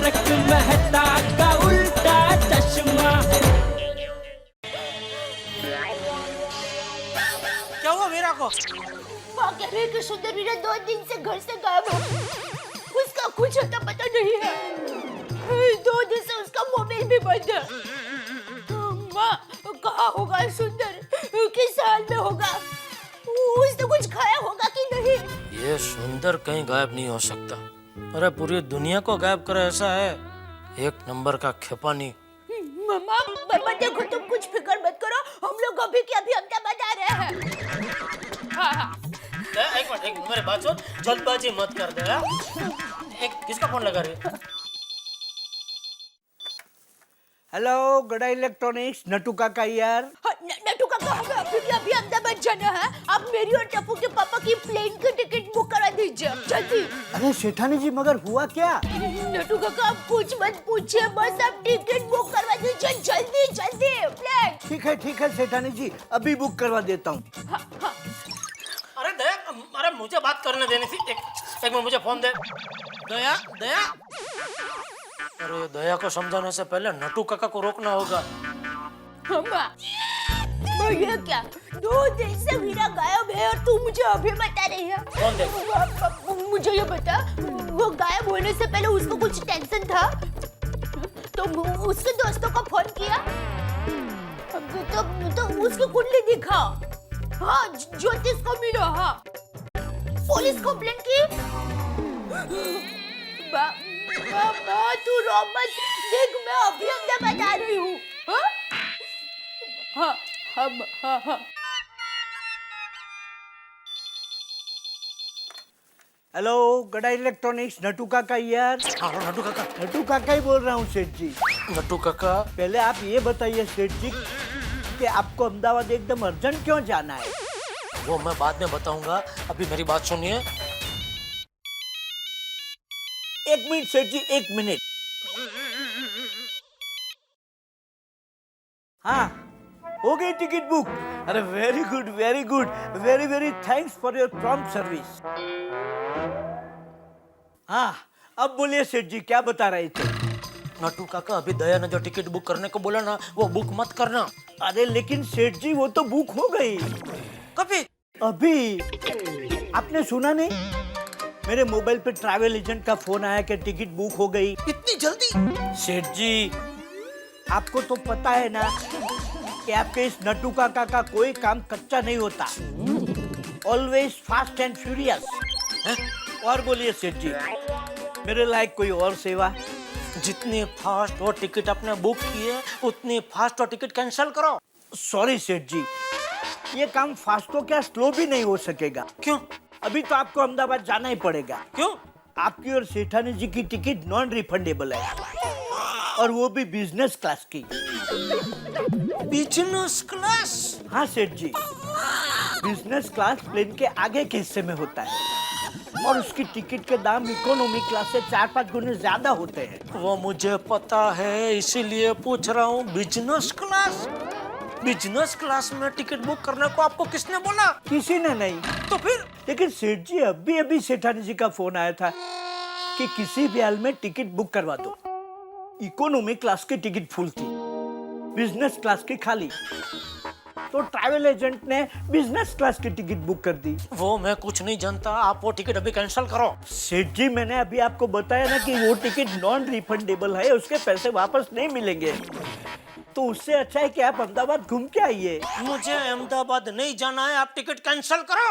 तारक मेहता का उल्टा चश्मा। क्या हुआ वीरा को? माँ कह रही है कि सुंदर वीरा 2 दिन से घर से गायब है। उसका कुछ अता पता नहीं है। 2 दिन से उसका मोबाइल भी बंद है। माँ कहाँ होगा सुंदर, किस हाल में होगा, उसने कुछ खाया होगा कि नहीं? ये सुंदर कहीं गायब नहीं हो सकता। अरे पूरी दुनिया को गायब करे ऐसा है, एक नंबर का खेपानी। मम्मा देखो तुम कुछ फिक्र मत करो, हम लोग अभी के अभी अहमदाबाद आ रहे हैं। हाँ। एक मिनट मेरे बात सुन, जल्दबाजी मत कर दे। एक किसका फोन लगा रही है? हेलो गड़ा इलेक्ट्रॉनिक्स, नटू काका यार। नटू काका हमें अभी के अभी अहमदाबाद जाना है। आप मेरी और टप्पू के पापा की प्लेन की टिकट बुक करा दीजिए जल्दी। अरे सेठानी जी मगर हुआ क्या? नटू काका आप कुछ मत पूछिए, बस आप टिकट बुक करवा दीजिए जल्दी जल्दी प्लीज। ठीक है सेठानी जी, अभी बुक करवा देता हूँ। अरे दया, अरे मुझे बात करने देनी थी। एक मिनट मुझे फोन दे। दया दया, अरे दया को समझाने से पहले नटू काका को रोकना होगा। मम्मा ये क्या, 2 दिन से वीरा गायब है और तू मुझे अभी बता रही है? कौन देख? मुझे ये बता, वो गायब होने से पहले उसको कुछ टेंशन था तो उसके दोस्तों को फोन किया? तो उसकी कुंडली दिखा, हाँ ज्योतिष को मिला, हाँ पुलिस कंप्लेंट की। तू रो मत, देख मैं अभी अहमदाबाद आ रही हूँ। हाँ। हेलो गड़ा इलेक्ट्रॉनिक्स, नटू काका यार। हाँ नटू काका। नटू काका ही बोल रहा हूँ सेठ जी। नटू काका, पहले आप ये बताइए सेठ जी कि आपको अहमदाबाद एकदम अर्जेंट क्यों जाना है? वो मैं बाद में बताऊंगा, अभी मेरी बात सुनिए। 1 मिनट सेठ जी, 1 मिनट। हाँ हो गई टिकट बुक। अरे very good very good, very very thanks for your prompt service. हाँ अब बोलिए सेठ जी, क्या बता रहे थे? नटू काका, अभी दया ने जो टिकट बुक करने को बोला ना, वो बुक मत करना। अरे लेकिन सेठ जी वो तो बुक हो गई। कभी? अभी आपने सुना नहीं? मेरे मोबाइल पे ट्रैवल एजेंट का फोन आया कि टिकट बुक हो गई। इतनी जल्दी? सेठ जी आपको तो पता है ना कि आपके इस नटू काका का कोई काम कच्चा नहीं होता। Always fast and furious. और बोलिए सेठ जी, मेरे लायक कोई और सेवा? जितनी फास्ट वो टिकट आपने बुक की है, उतनी फास्ट वो टिकट कैंसिल करो। सॉरी सेठ जी, ये काम फास्ट तो क्या स्लो भी नहीं हो सकेगा। क्यों? अभी तो आपको अहमदाबाद जाना ही पड़ेगा। क्यों? आपकी और सेठानी जी की टिकट नॉन रिफंडेबल है, और वो भी बिजनेस क्लास की। Business class? हाँ सेठ जी, बिजनेस क्लास प्लेन के आगे के हिस्से में होता है और उसकी टिकट के दाम इकोनॉमी क्लास से 4-5 गुने ज्यादा होते हैं। वो मुझे पता है, इसीलिए पूछ रहा हूँ। Business class? बिजनेस क्लास में टिकट बुक करने को आपको किसने बोला? किसी ने नहीं। तो फिर? लेकिन सेठ जी अभी सेठानी जी का फोन आया था कि किसी भी हाल में टिकट बुक करवा दो। इकोनॉमी क्लास की टिकट फुल थी, बिजनेस क्लास की खाली। तो ट्रैवल एजेंट ने बिजनेस क्लास की टिकट बुक कर दी। वो मैं कुछ नहीं जानता, आप वो टिकट अभी कैंसिल करो। सेठ जी मैंने अभी आपको बताया ना कि वो टिकट नॉन रिफंडेबल है, उसके पैसे वापस नहीं मिलेंगे। तो उससे अच्छा है कि आप अहमदाबाद घूम के आइए। मुझे अहमदाबाद नहीं जाना है, आप टिकट कैंसिल करो।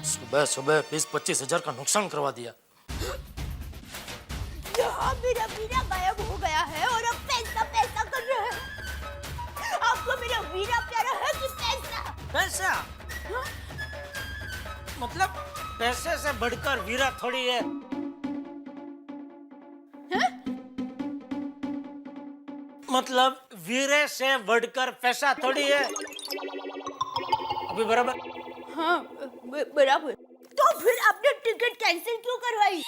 सुबह सुबह 20-25 हजार का नुकसान करवा दिया। यहाँ मेरा वीरा गायब हो गया है और अब पैसा कर रहे हैं। आपको मेरा वीरा प्यारा है कि पैसा? पैसा? मतलब पैसे से बढ़कर वीरा थोड़ी है। मतलब वीरे से बढ़कर पैसा थोड़ी है। अभी बराबर? हाँ बराबर। तो फिर आपने टिकट कैंसिल क्यों करवाई?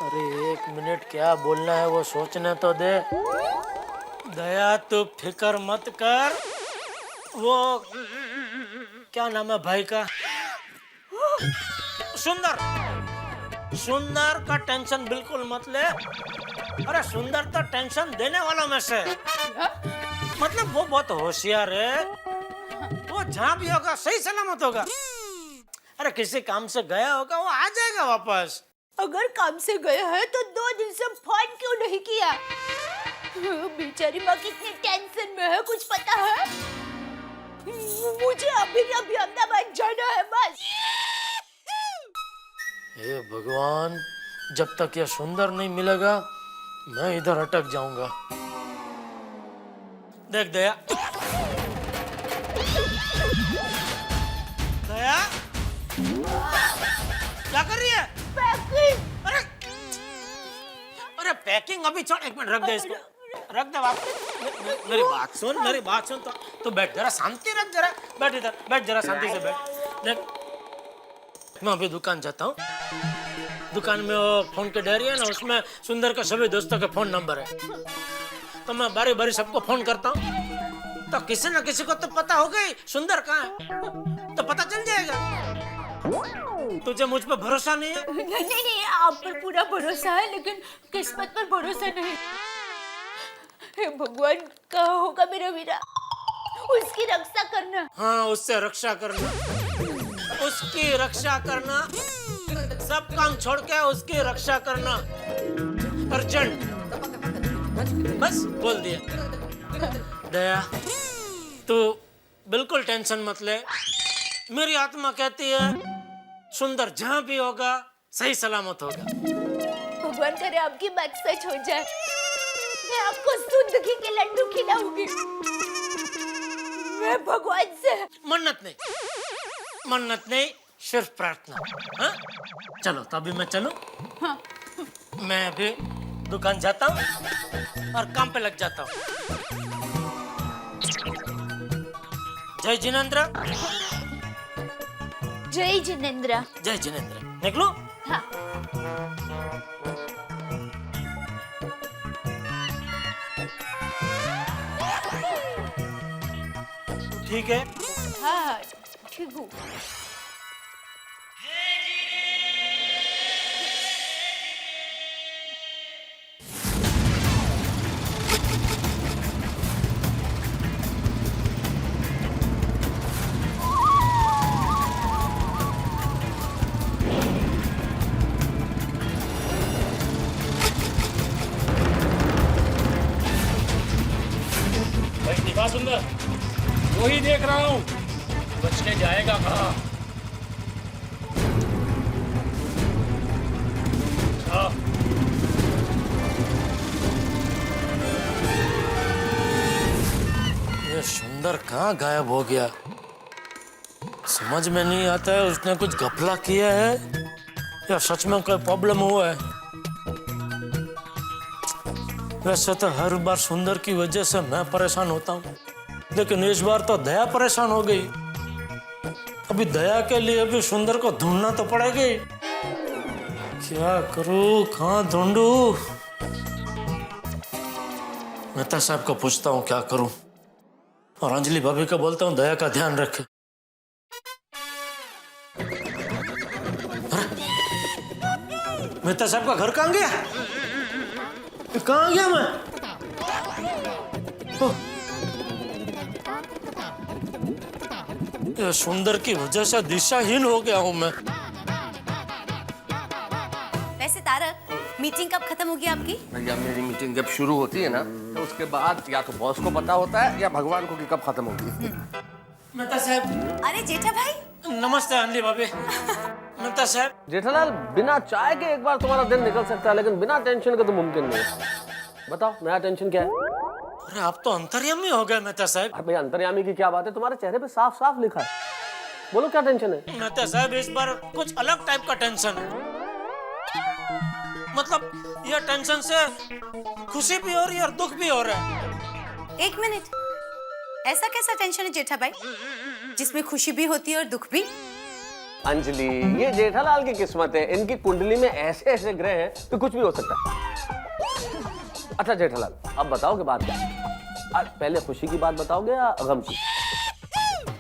अरे 1 मिनट, क्या बोलना है वो सोचने तो दे। दया तू फिक्र मत कर। वो क्या नाम है भाई का? सुंदर। सुंदर का टेंशन बिल्कुल मत ले। अरे सुंदर तो टेंशन देने वालों में से, मतलब वो बहुत होशियार है, वो जहाँ भी होगा सही सलामत होगा। अरे किसी काम से गया होगा, वो आ जाएगा वापस। अगर काम से गया है तो 2 दिन से फोन क्यों नहीं किया? बेचारी माँ कितनी टेंशन में है, कुछ पता है? मुझे अभी अभी अहमदाबाद जाना है बस। हे भगवान, जब तक ये सुंदर नहीं मिलेगा मैं इधर अटक जाऊंगा। देख दया, दया क्या कर रही है? पैकिंग। अरे अरे पैकिंग अभी छोड़, एक मिनट रख दे इसको, रख दे वापस। मेरी बात सुन, मेरी बात सुन। तो बैठ जरा, शांति रख जरा, बैठ इधर, बैठ जरा शांति से बैठ। देख मैं अभी दुकान जाता हूँ, दुकान में वो फोन के डायरी है ना, उसमें सुंदर के सभी दोस्तों के फोन नंबर है, तो मैं बारी बारी सबको फोन करता हूँ, तो किसी न किसी को तो पता हो गई सुंदर कहाँ है, तो पता चल जाएगा। तुझे मुझ पर भरोसा नहीं है? नहीं, आप पर पूरा भरोसा है, लेकिन किस्मत पर भरोसा नहीं। हे भगवान, कहाँ होगा मेरा वीरा? उसकी रक्षा करना। हाँ, उससे रक्षा करना, उसकी रक्षा करना, सब काम छोड़ के उसकी रक्षा करना, अर्जेंट। बस बोल दिया। दया, तू बिल्कुल टेंशन मत ले, मेरी आत्मा कहती है सुंदर जहाँ भी होगा सही सलामत होगा। भगवान करे आपकी बात सच हो जाए, मैं आपको दूध घी के लड्डू खिलाऊंगी। मैं भगवान से मन्नत नहीं, सिर्फ प्रार्थना। हाँ? चलो तो अभी मैं चलूं? हाँ। मैं अभी दुकान जाता हूँ और काम पे लग जाता हूँ। जय जिनेंद्र। जय जिनेंद्र। जय जिनेंद्र। निकलो? हाँ। ठीक है? हाँ, ठीक हूँ। दिखा सुंदर, वही देख रहा हूँ, बच के जाएगा कहाँ? हाँ। ये सुंदर कहाँ गायब हो गया? समझ में नहीं आता है, उसने कुछ घपला किया है या सच में कोई प्रॉब्लम हुआ है। वैसे तो हर बार सुंदर की वजह से मैं परेशान होता हूँ, लेकिन इस बार तो दया परेशान हो गई। अभी दया के लिए भी सुंदर को ढूंढना तो पड़ेगा ही। क्या करूँ, कहाँ ढूंढूं? मेहता साहब को पूछता हूँ क्या करूँ, और अंजलि भाभी को बोलता हूँ दया का ध्यान रखे। मेहता साहब का घर कहाँ गया? कहाँ गया मैं? ये सुंदर की वजह से दिशाहीन हो गया हूँ मैं। वैसे तारक, मीटिंग कब खत्म होगी आपकी? भैया मेरी मीटिंग जब शुरू होती है ना, तो उसके बाद या तो बॉस को पता होता है या भगवान को कि कब खत्म होगी। मेहता साहब। अरे जेठा भाई। नमस्ते अंजलि भाभी। मेहता साहब। जेठालाल, बिना चाय के एक बार तुम्हारा दिन निकल सकता है, लेकिन बिना टेंशन के तो मुमकिन नहीं है। बताओ मेरा टेंशन क्या है? अरे आप तो अंतर्यामी हो गए मेहता साहब। अरे भैया अंतर्यामी की क्या बात है, तुम्हारे चेहरे पे साफ साफ लिखा है। बोलो क्या टेंशन है? मेहता साहब इस बार कुछ अलग टाइप का टेंशन है। मतलब यह टेंशन से खुशी भी हो रही है और दुख भी हो रहा है। एक मिनट, ऐसा कैसा टेंशन है जेठा भाई जिसमें खुशी भी होती है और दुख भी? अंजलि, ये जेठालाल की किस्मत है, इनकी कुंडली में ऐसे ऐसे ग्रह हैं तो कुछ भी हो सकता है। अच्छा जेठालाल, अब बताओ कि बात क्या है? पहले खुशी की बात बताओगे या गम की?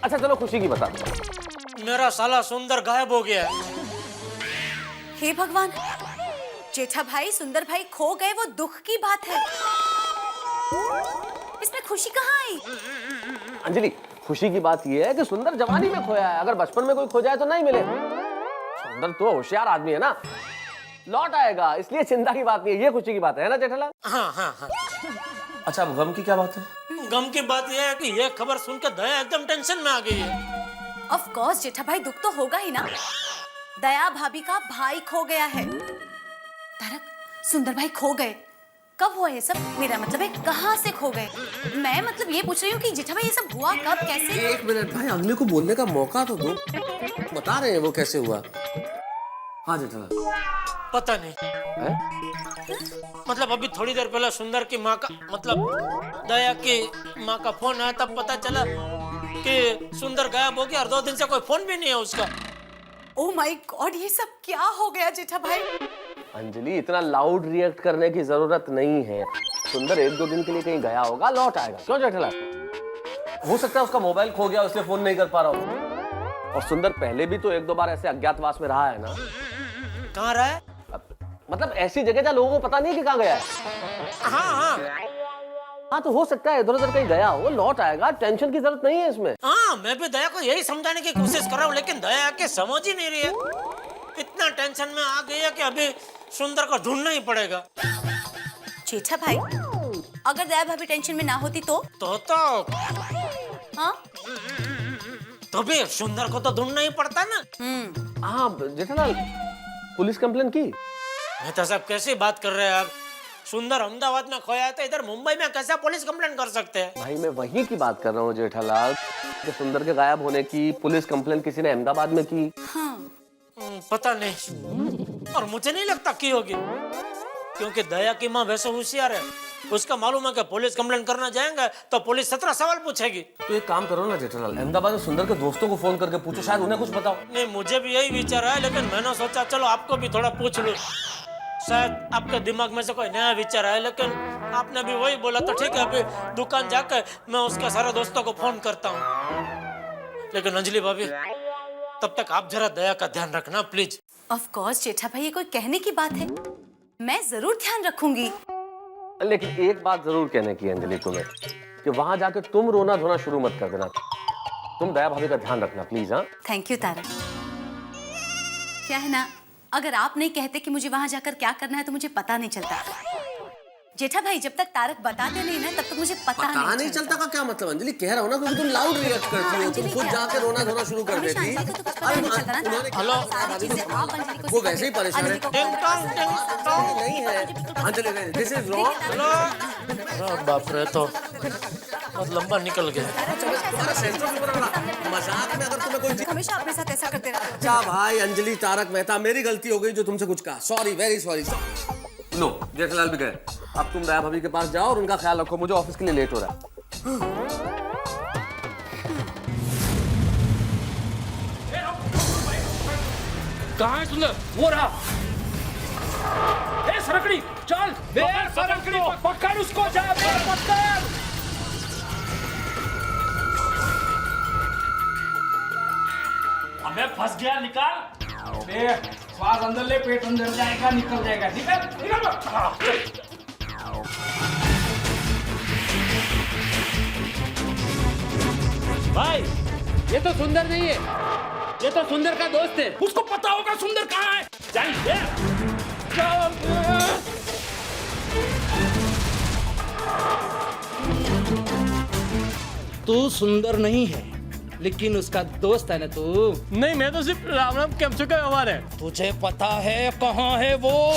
अच्छा चलो खुशी की बता दो। मेरा साला सुंदर गायब हो गया है। हे भगवान, जेठा भाई सुंदर भाई खो गए वो दुख की बात है, इसमें खुशी कहाँ आई? अंजलि, खुशी की बात यह है कि सुंदर जवानी में खोया है। अगर बचपन में कोई खो जाए तो नहीं मिले। सुंदर तो होशियार आदमी है ना, लौट आएगा, इसलिए चिंता की बात नहीं है। ये खुशी की बात है ना जेठालाल? हाँ हाँ हाँ। अच्छा, अब गम की क्या बात है? गम की बात यह है कि यह खबर सुनकर दया एकदम टेंशन में आ गई है। ऑफ कोर्स जेठा भाई, दुख तो होगा ही ना। दया भाभी का भाई खो गया है। तारक, सुंदर भाई खो गए, कब हुआ ये सब? मेरा मतलब है कहाँ से खो गए? मैं मतलब ये पूछ रही हूँ कि जेठा भाई ये सब हुआ कब, कैसे? एक मिनट भाई, अगले को बोलने का मौका तो दो। बता रहे हैं वो कैसे हुआ। हाँ जेठालाल। पता नहीं है? मतलब अभी थोड़ी देर पहले सुंदर की माँ का मतलब दया की माँ का फोन आया, तब पता चला कि सुंदर गायब हो गया और 2 दिन से कोई फोन भी नहीं है उसका। ओह माय गॉड, ये सब क्या हो गया जेठा भाई? अंजलि, इतना लाउड रिएक्ट करने की जरूरत नहीं है। सुंदर 1-2 दिन के लिए कहीं गया होगा, लौट आएगा। क्यों जेठालाल? हो सकता है उसका मोबाइल खो गया, इसलिए फोन नहीं कर पा रहा हो। और सुंदर पहले भी तो 1-2 बार ऐसे अज्ञातवास में रहा है ना। कहाँ रहा है? मतलब ऐसी जगह जहाँ लोगों को पता नहीं कि कहाँ गया है। हाँ, हाँ, तो हो सकता है इधर उधर कहीं गया हो, लौट आएगा। टेंशन की जरूरत नहीं है इसमें। हाँ, मैं भी दया को यही समझाने की कोशिश कर रहा हूँ, लेकिन दया के समझ ही नहीं रही है। इतना टेंशन में आ गई है कि अभी सुंदर को ढूंढना ही पड़ेगा। जेठा भाई, अगर दया भाभी टेंशन में ना होती तो? हाँ? तो भी सुंदर को तो ढूंढना ही पड़ता ना। हाँ जेठालाल, पुलिस कंप्लेन की? मैं तो सब कैसी बात कर रहे हैं आप? सुंदर अहमदाबाद में खोया है तो इधर मुंबई में कैसे पुलिस कंप्लेन कर सकते हैं? भाई मैं वही की बात कर रहा हूँ जेठालाल, कि सुंदर के गायब होने की पुलिस कंप्लेन किसी ने अहमदाबाद में की। हाँ। पता नहीं, और मुझे नहीं लगता की होगी, क्योंकि दया की माँ वैसे होशियार है। उसका मालूम है कि पुलिस कंप्लेन करना जाएंगे तो पुलिस 17 सवाल पूछेगी। तो एक काम करो ना जेठालाल, अहमदाबाद में सुंदर के दोस्तों को फोन करके पूछो, शायद उन्हें कुछ बताओ। नहीं, मुझे भी यही विचार है, लेकिन मैंने सोचा चलो आपको भी थोड़ा पूछ लूं, शायद आपके दिमाग में से कोई नया विचार आए। लेकिन आपने भी वही बोला तो ठीक है, अभी दुकान जाकर मैं उसके सारे दोस्तों को फोन करता हूँ। लेकिन अंजलि भाभी, तब तक आप जरा दया का ध्यान रखना प्लीज। ऑफ कोर्स जेठा भाई, ये कोई कहने की बात है? मैं जरूर ध्यान रखूंगी। लेकिन एक बात जरूर कहने की अंजलि तुम्हें, कि वहां जाके तुम रोना धोना शुरू मत कर देना। तुम दया भाभी का ध्यान रखना प्लीज। हाँ, थैंक यू तारक। क्या है ना, अगर आप नहीं कहते कि मुझे वहां जाकर क्या करना है तो मुझे पता नहीं चलता। जेठा भाई, जब तक तारक बताते नहीं ना तब तक मुझे पता नहीं चलता। का क्या मतलब अंजलि? कह रहा हूँ ना, क्योंकि तुम लाउड रिएक्ट करती हो, तुम खुद जाके रोना धोना शुरू कर देती। हेलो, वो वैसे ही परेशान है। टिंग टोंग, टिंग टोंग। नहीं है Anjali, this is wrong. Hello, बाप रे, तो बहुत लंबा निकल गया। मजाक में अगर तुम्हें कोई हमेशा अपने साथ ऐसा करते रहते हो। क्या भाई, अंजलि तारक मेहता, मेरी गलती हो गई जो तुमसे कुछ कहा। Sorry, very sorry. No, Jethalal भी गए। अब तुम दया भाभी के पास जाओ और उनका ख्याल रखो, मुझे ऑफिस के लिए लेट हो रहा है। कहाँ है सुंदर? वो रहा। ए सरकड़ी, चल बे, सरकड़ी पकड़ उसको, जा बे, पकड़। अबे फंस गया, निकाल। बे, श्वास अंदर ले, पेट अंदर जाएगा, निकल जाएगा। निकल, निकल। भाई, ये तो सुंदर नहीं है, ये तो सुंदर का दोस्त है। उसको पता होगा सुंदर कहाँ है। जाइए। तू सुंदर नहीं है, लेकिन उसका दोस्त है ना तू। नहीं, मैं तो सिर्फ राम राम कैप्चर का व्यवहार है। तुझे पता है कहाँ है वो?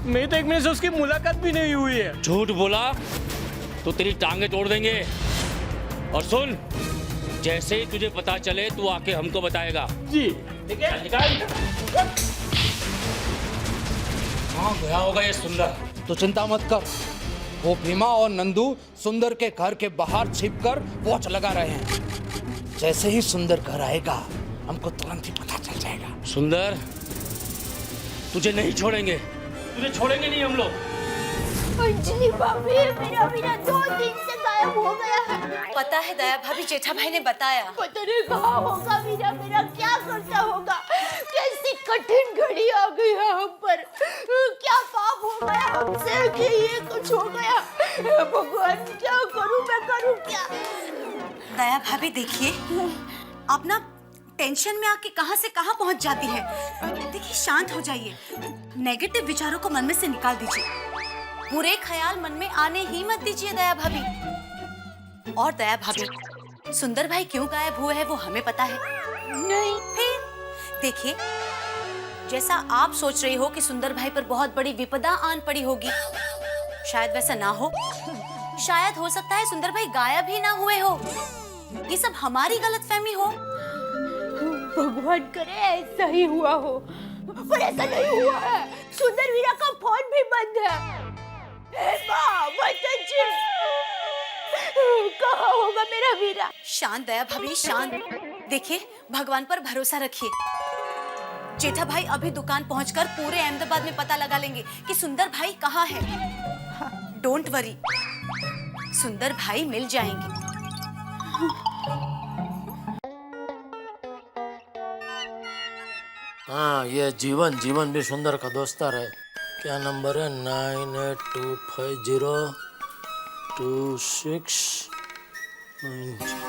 मैं तो 1 महीने से उसकी मुलाकात भी नहीं हुई है। झूठ बोला तो तेरी टांगे तोड़ देंगे। और सुन, जैसे ही तुझे पता चले तू आके हमको बताएगा। जी ठीक है, निकाल। कहाँ गया होगा ये सुंदर? तो चिंता मत कर, वो भीमा और नंदू सुंदर के घर के बाहर छिपकर वॉच लगा रहे हैं। जैसे ही सुंदर घर आएगा हमको तुरंत ही पता चल जाएगा। सुंदर, तुझे नहीं छोड़ेंगे, तुझे छोड़ेंगे नहीं हम लोग। अंजलि भाभी, मेरा वीरा 2 दिन से गायब हो गया है। पता है दया भाभी, जेठा भाई ने बताया। पता नहीं कहाँ होगा वीरा, मेरा क्या करता होगा। कैसी कठिन घड़ी आ गई है हम पर। क्या पाप हो गया हमसे कि ये कुछ हो गया। भगवान क्या करूं, मैं करूं क्या। दया भाभी देखिए, आप ना टेंशन में आके कहां से कहां पहुंच जाती है। देखिए शांत हो जाइए, नेगेटिव विचारों को मन में से निकाल दीजिए, बुरे ख्याल मन में आने ही मत दीजिए दया भाभी। और दया भाभी, सुंदर भाई क्यों गायब हुए हैं वो हमें पता है? नहीं। फिर देखिए, जैसा आप सोच रही हो कि सुंदर भाई पर बहुत बड़ी विपदा आन पड़ी होगी, शायद वैसा ना हो। शायद हो सकता है सुंदर भाई गायब ही ना हुए हो, ये सब हमारी गलतफहमी हो। भगवान करे ऐसा ही हुआ हो, पर ऐसा नहीं हुआ है। सुंदर वीरा का फोन भी बंद है। माँ बताइए, कहाँ होगा मेरा वीरा? शांत दया भाभी, शांत। देखिए भगवान पर भरोसा रखिए। जेठा भाई अभी दुकान पहुंचकर पूरे अहमदाबाद में पता लगा लेंगे कि सुंदर भाई कहाँ है। डोंट वरी, सुंदर भाई मिल जाएंगे। हाँ, ये जीवन जीवन भी सुंदर का दोस्तार है। क्या नंबर है? 98250269।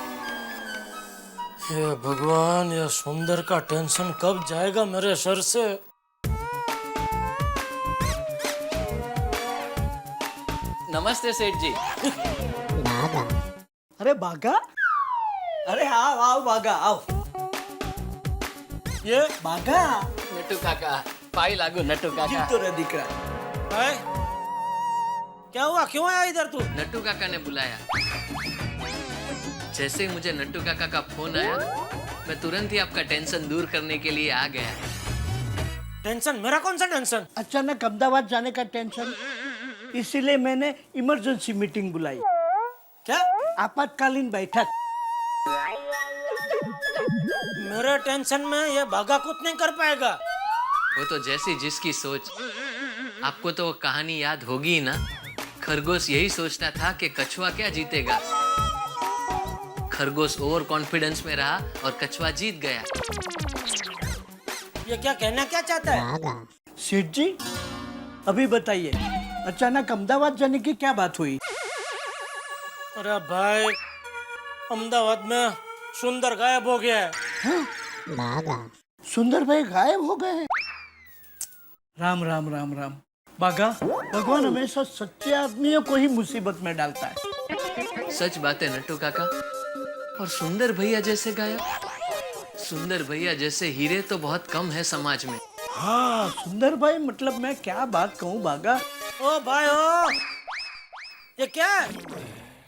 हे भगवान, ये सुंदर का टेंशन कब जाएगा मेरे सर से। नमस्ते सेठ जी। अरे बागा, अरे आओ आओ बागा आओ। ये बागा नट्टू काका, पाई लागू नट्टू काका। तो रहा दिख रहा है। है? क्या हुआ, क्यों आया इधर तू? नट्टू काका ने बुलाया। जैसे ही मुझे नट्टू काका का फोन आया, मैं तुरंत ही आपका टेंशन दूर करने के लिए आ गया। टेंशन? मेरा कौन सा टेंशन? अचानक अहमदाबाद जाने का टेंशन, इसीलिए मैंने इमरजेंसी मीटिंग बुलाई। क्या? आपातकालीन बैठक। मेरे टेंशन में ये भागा कुछ नहीं कर पाएगा। वो तो जैसी जिसकी सोच। आपको तो वो कहानी याद होगी ही ना। खरगोश यही सोचता था कि कछुआ क्या जीतेगा। खरगोश ओवर कॉन्फिडेंस में रहा और कछुआ जीत गया। ये क्या कहना क्या चाहता है? सेठ जी अभी बताइए, अचानक अहमदाबाद जाने की क्या बात हुई? अरे भाई, अहमदाबाद में सुंदर गायब हो गया है। सुंदर भाई गायब हो गए हैं? राम राम राम राम। बागा, भगवान हमेशा सच्चे आदमियों को ही मुसीबत में डालता है। सच बात है नट्टू काका। और सुंदर भैया जैसे गायब? सुंदर भैया जैसे हीरे तो बहुत कम है समाज में। हाँ सुंदर भाई, मतलब मैं क्या बात कहूँ बागा। ओ भाई ओ, ये क्या है?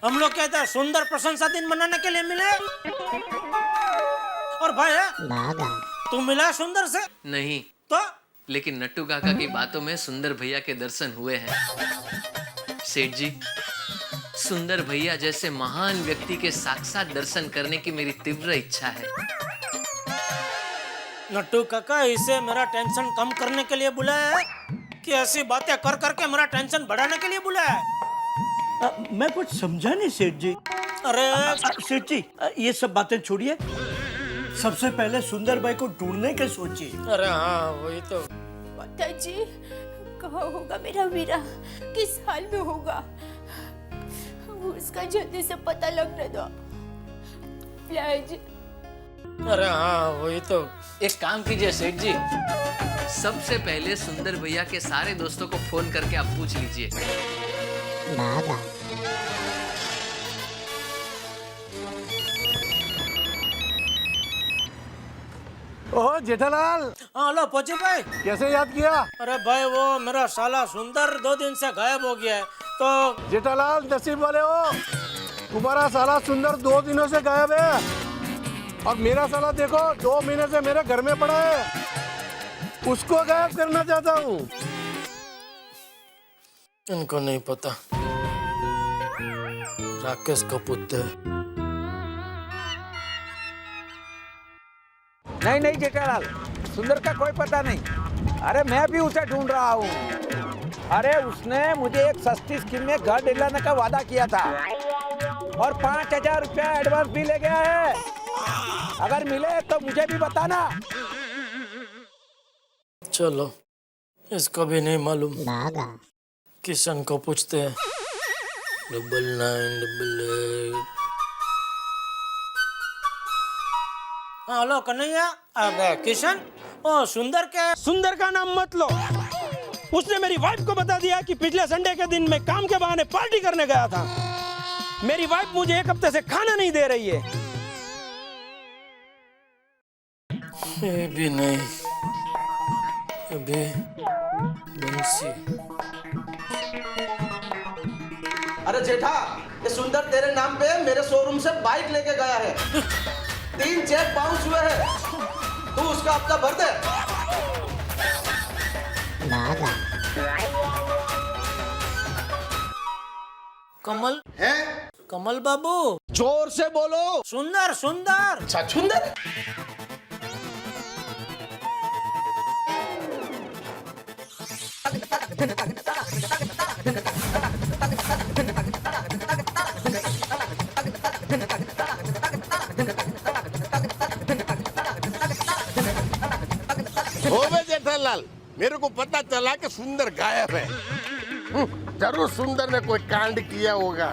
हम लोग कहते हैं सुंदर प्रशंसा दिन मनाने के लिए मिले, और भाई तू मिला सुंदर से? नहीं, तो लेकिन नट्टू काका की बातों में सुंदर भैया के दर्शन हुए हैं। सेठ जी, सुंदर भैया जैसे महान व्यक्ति के साक्षात दर्शन करने की मेरी तीव्र इच्छा है। नट्टू काका इसे मेरा टेंशन कम करने के लिए बुलाया है कि ऐसी बातें कर करके मेरा टेंशन बढ़ाने के लिए बुलाया है? मैं कुछ समझा नहीं सेठ जी। अरे सेठ जी ये सब बातें छोड़िए, सबसे पहले सुंदर भाई को ढूंढने के सोचिए। अरे हाँ वही तो। जी कहाँ होगा मेरा वीरा, किस हाल में होगा, उसका जल्दी से पता लगने दो प्लीज। अरे हाँ वही तो। एक काम कीजिए सेठ जी, सबसे पहले सुंदर भैया के सारे दोस्तों को फोन करके आप पूछ लीजिए। ओह जेठालाल, हाँ हेलो पहुंचे भाई। कैसे याद किया? अरे भाई वो मेरा साला सुंदर 2 दिन से गायब हो गया है तो। जेठालाल नसीब वाले हो, तुम्हारा साला सुंदर 2 दिनों से गायब है और मेरा साला देखो 2 महीने से मेरे घर में पड़ा है। उसको गायब करना चाहता हूँ। इनको नहीं पता, राकेश का पुत्र है। नहीं नहीं जेठालाल, सुंदर का कोई पता नहीं। अरे मैं भी उसे ढूंढ रहा हूँ। अरे उसने मुझे एक सस्ती स्कीम में घर दिलाने का वादा किया था और 5,000 रुपया एडवांस भी ले गया है। अगर मिले तो मुझे भी बताना। चलो, इसका भी नहीं मालूम। किशन को पूछते हैं। 9988। हाँ, हेलो कन्हैया। किशन, ओ सुंदर के। सुंदर का नाम मत लो। उसने मेरी वाइफ को बता दिया कि पिछले संडे के दिन मैं काम के बहाने पार्टी करने गया था। मेरी वाइफ मुझे 1 हफ्ते से खाना नहीं दे रही है। ये भी नहीं। अभी बंसी। अरे जेठा, ये सुंदर तेरे नाम पे मेरे शोरूम से बाइक लेके गया है। 3 चेक बाउंस हुए हैं। तू उसका हफ्ता भर दे। कमल है? कमल बाबू। जोर से बोलो। सुंदर सुंदर। अच्छा, सुंदर। होवे जेठालाल, मेरे को पता चला कि सुंदर गायब है। जरूर सुंदर ने कोई कांड किया होगा।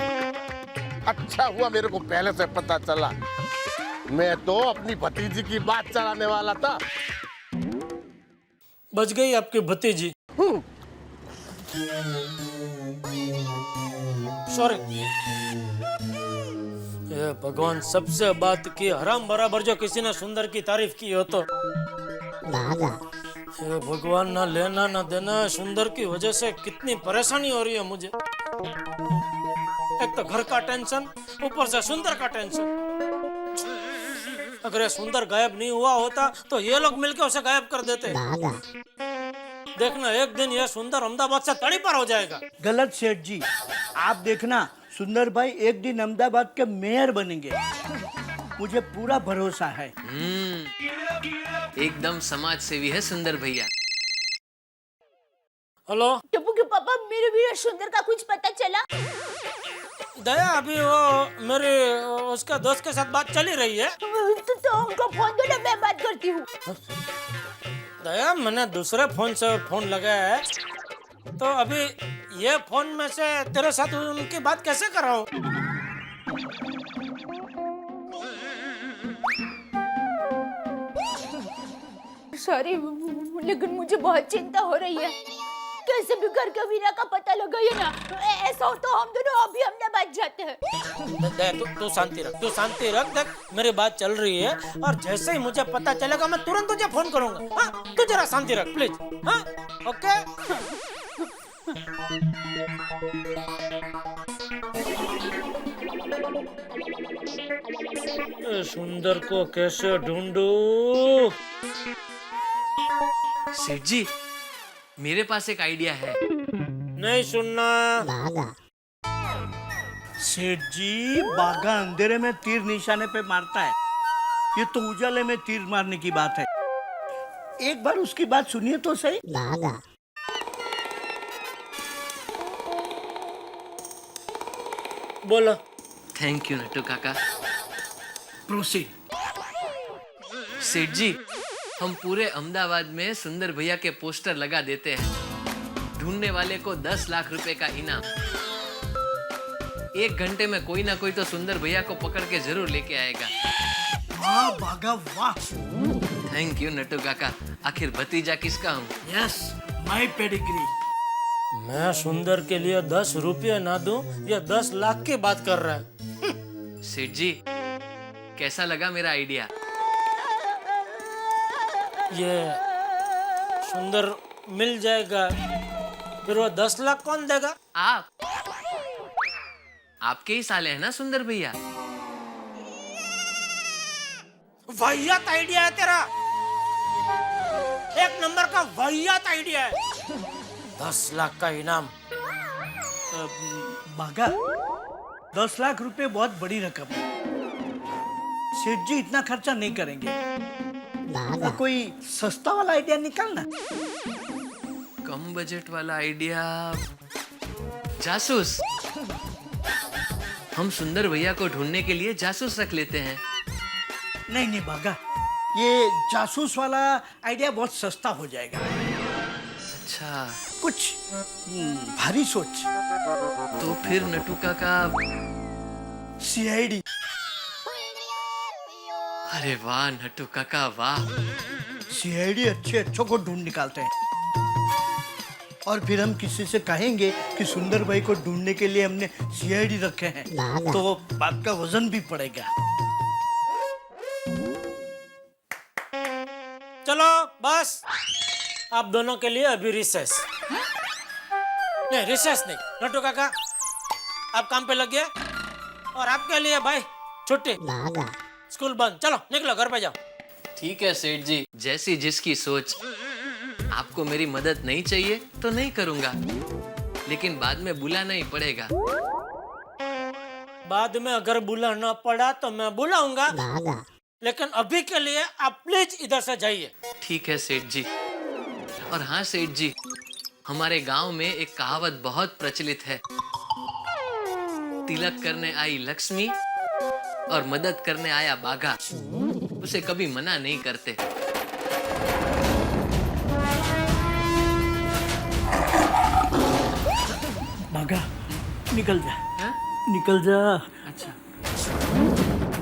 अच्छा हुआ मेरे को पहले से पता चला। मैं तो अपनी भतीजी की बात चलाने वाला था। बच गई आपकी भतीजी। सॉरी। ये भगवान, सबसे बात की हराम बराबर जो किसी ने सुंदर की तारीफ की हो तो। ये भगवान, ना लेना ना देना। सुंदर की वजह से कितनी परेशानी हो रही है मुझे। एक तो घर का टेंशन, ऊपर से सुंदर का टेंशन। अगर ये सुंदर गायब नहीं हुआ होता तो ये लोग मिलकर उसे गायब कर देते। देखना, एक दिन ये सुंदर अहमदाबाद से तड़ी पार हो जाएगा। गलत सेठ जी, आप देखना, सुंदर भाई एक दिन अहमदाबाद के मेयर बनेंगे। मुझे पूरा भरोसा है। एकदम समाज सेवी है सुंदर भैया। हेलो टप्पू के पापा, मेरे वीर सुंदर का कुछ पता चला? दया, अभी वो मेरे उसका दोस्त के साथ बात चली रही है। तो उनको फोन दो ना, मैं बात करती हूँ। दया, मैंने दूसरे फोन से फोन लगाया है, तो अभी ये फोन में से तेरे साथ उनकी बात कैसे कर रहा हूँ? सॉरी, लेकिन मुझे बहुत चिंता हो रही है। कैसे भी करके वीरा का पता लगाइए ना। ऐसा हो तो हम दोनों अभी अहमदाबाद जाते हैं। तू शांति रख, तू शांति रख। देख, मेरी बात चल रही है और जैसे ही मुझे पता चलेगा मैं तुरंत तुझे फोन करूंगा। हाँ, तू जरा शांति रख प्लीज। हाँ, ओके। सुंदर को कैसे ढूंढूं? सेठ जी, मेरे पास एक आइडिया है। नहीं सुनना। सेठ जी, बाघा अंधेरे में तीर निशाने पे मारता है। ये तो उजाले में तीर मारने की बात है। एक बार उसकी बात सुनिए तो सही। बोलो। थैंक यू नट्टू काका। प्रोसीड। सेठ जी, हम पूरे अहमदाबाद में सुंदर भैया के पोस्टर लगा देते हैं। ढूंढने वाले को 10 लाख रुपए का इनाम। 1 घंटे में कोई ना कोई तो सुंदर भैया को पकड़ के जरूर लेके आएगा। वाह बाघा वाह। थैंक यू नट्टू काका। आखिर भतीजा किसका हूँ? Yes, my pedigree. मैं सुंदर के लिए 10 रुपये ना दूं, ये 10 लाख की बात कर रहा है। सेठ जी, कैसा लगा मेरा आइडिया? ये सुंदर मिल जाएगा, फिर वो 10 लाख कौन देगा? आप। आपके ही साले हैं ना सुंदर भैया। वाहियात आइडिया है तेरा, एक नंबर का वाहियात आइडिया है। 10 लाख का इनाम। बाघा, 10 लाख रुपए बहुत बड़ी रकम है। सेठ जी इतना खर्चा नहीं करेंगे। कोई सस्ता वाला आइडिया निकालना। कम बजट वाला आइडिया। जासूस। हम सुंदर भैया को ढूंढने के लिए जासूस रख लेते हैं। नहीं नहीं बाघा, ये जासूस वाला आइडिया बहुत सस्ता हो जाएगा। अच्छा, कुछ भारी सोच। तो फिर नटू काका सीआईडी। अरे वाह नटू काका वाह। सीआईडी अच्छे अच्छों को ढूंढ निकालते हैं और फिर हम किसी से कहेंगे कि सुंदर भाई को ढूंढने के लिए हमने सीआईडी रखे हैं, तो बात का वजन भी पड़ेगा। चलो बस, आप दोनों के लिए अभी रिसेस। नहीं रिसेस नहीं, नटू काका आप काम पे लग गए और आपके लिए भाई छुट्टी, स्कूल बंद। चलो निकलो घर पे जाओ। ठीक है सेठ जी, जैसी जिसकी सोच। आपको मेरी मदद नहीं चाहिए तो नहीं करूंगा, लेकिन बाद में बुलाना ही पड़ेगा। बाद में अगर बुलाना पड़ा तो मैं बुलाऊंगा, लेकिन अभी के लिए आप प्लीज इधर से जाइए। ठीक है सेठ जी। और हाँ सेठ जी, हमारे गांव में एक कहावत बहुत प्रचलित है, तिलक करने आई लक्ष्मी और मदद करने आया बाघा, उसे कभी मना नहीं करते। बागा निकल जा। हाँ? निकल जा। अच्छा